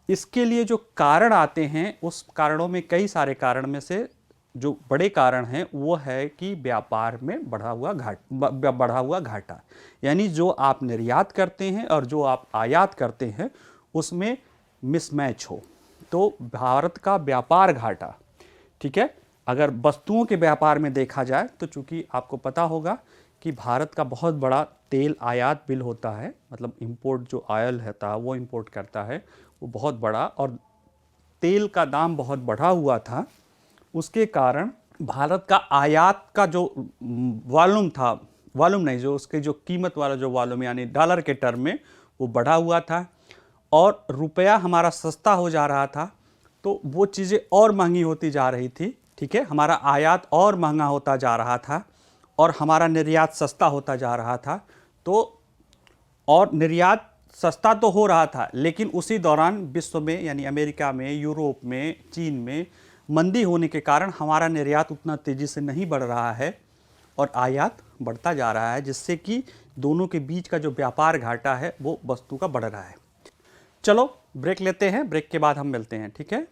इसके लिए जो कारण आते हैं उस कारणों में कई सारे कारण में से जो बड़े कारण हैं वो है कि व्यापार में बढ़ा हुआ घाटा, यानी जो आप निर्यात करते हैं और जो आप आयात करते हैं उसमें मिसमैच हो। तो भारत का व्यापार घाटा, ठीक है, अगर वस्तुओं के व्यापार में देखा जाए तो चूंकि आपको पता होगा कि भारत का बहुत बड़ा तेल आयात बिल होता है, मतलब इंपोर्ट जो ऑयल है वो इंपोर्ट करता है वो बहुत बड़ा, और तेल का दाम बहुत बढ़ा हुआ था, उसके कारण भारत का आयात का जो वॉल्यूम नहीं, जो उसके जो कीमत वाला जो वॉल्यूम यानी डॉलर के टर्म में वो बढ़ा हुआ था, और रुपया हमारा सस्ता हो जा रहा था, तो वो चीज़ें और महंगी होती जा रही थी। ठीक है, हमारा आयात और महंगा होता जा रहा था और हमारा निर्यात सस्ता होता जा रहा था। तो और निर्यात सस्ता तो हो रहा था, लेकिन उसी दौरान विश्व में यानी अमेरिका में, यूरोप में, चीन में मंदी होने के कारण हमारा निर्यात उतना तेज़ी से नहीं बढ़ रहा है और आयात बढ़ता जा रहा है, जिससे कि दोनों के बीच का जो व्यापार घाटा है वो वस्तु का बढ़ रहा है। चलो ब्रेक लेते हैं, ब्रेक के बाद हम मिलते हैं। ठीक है।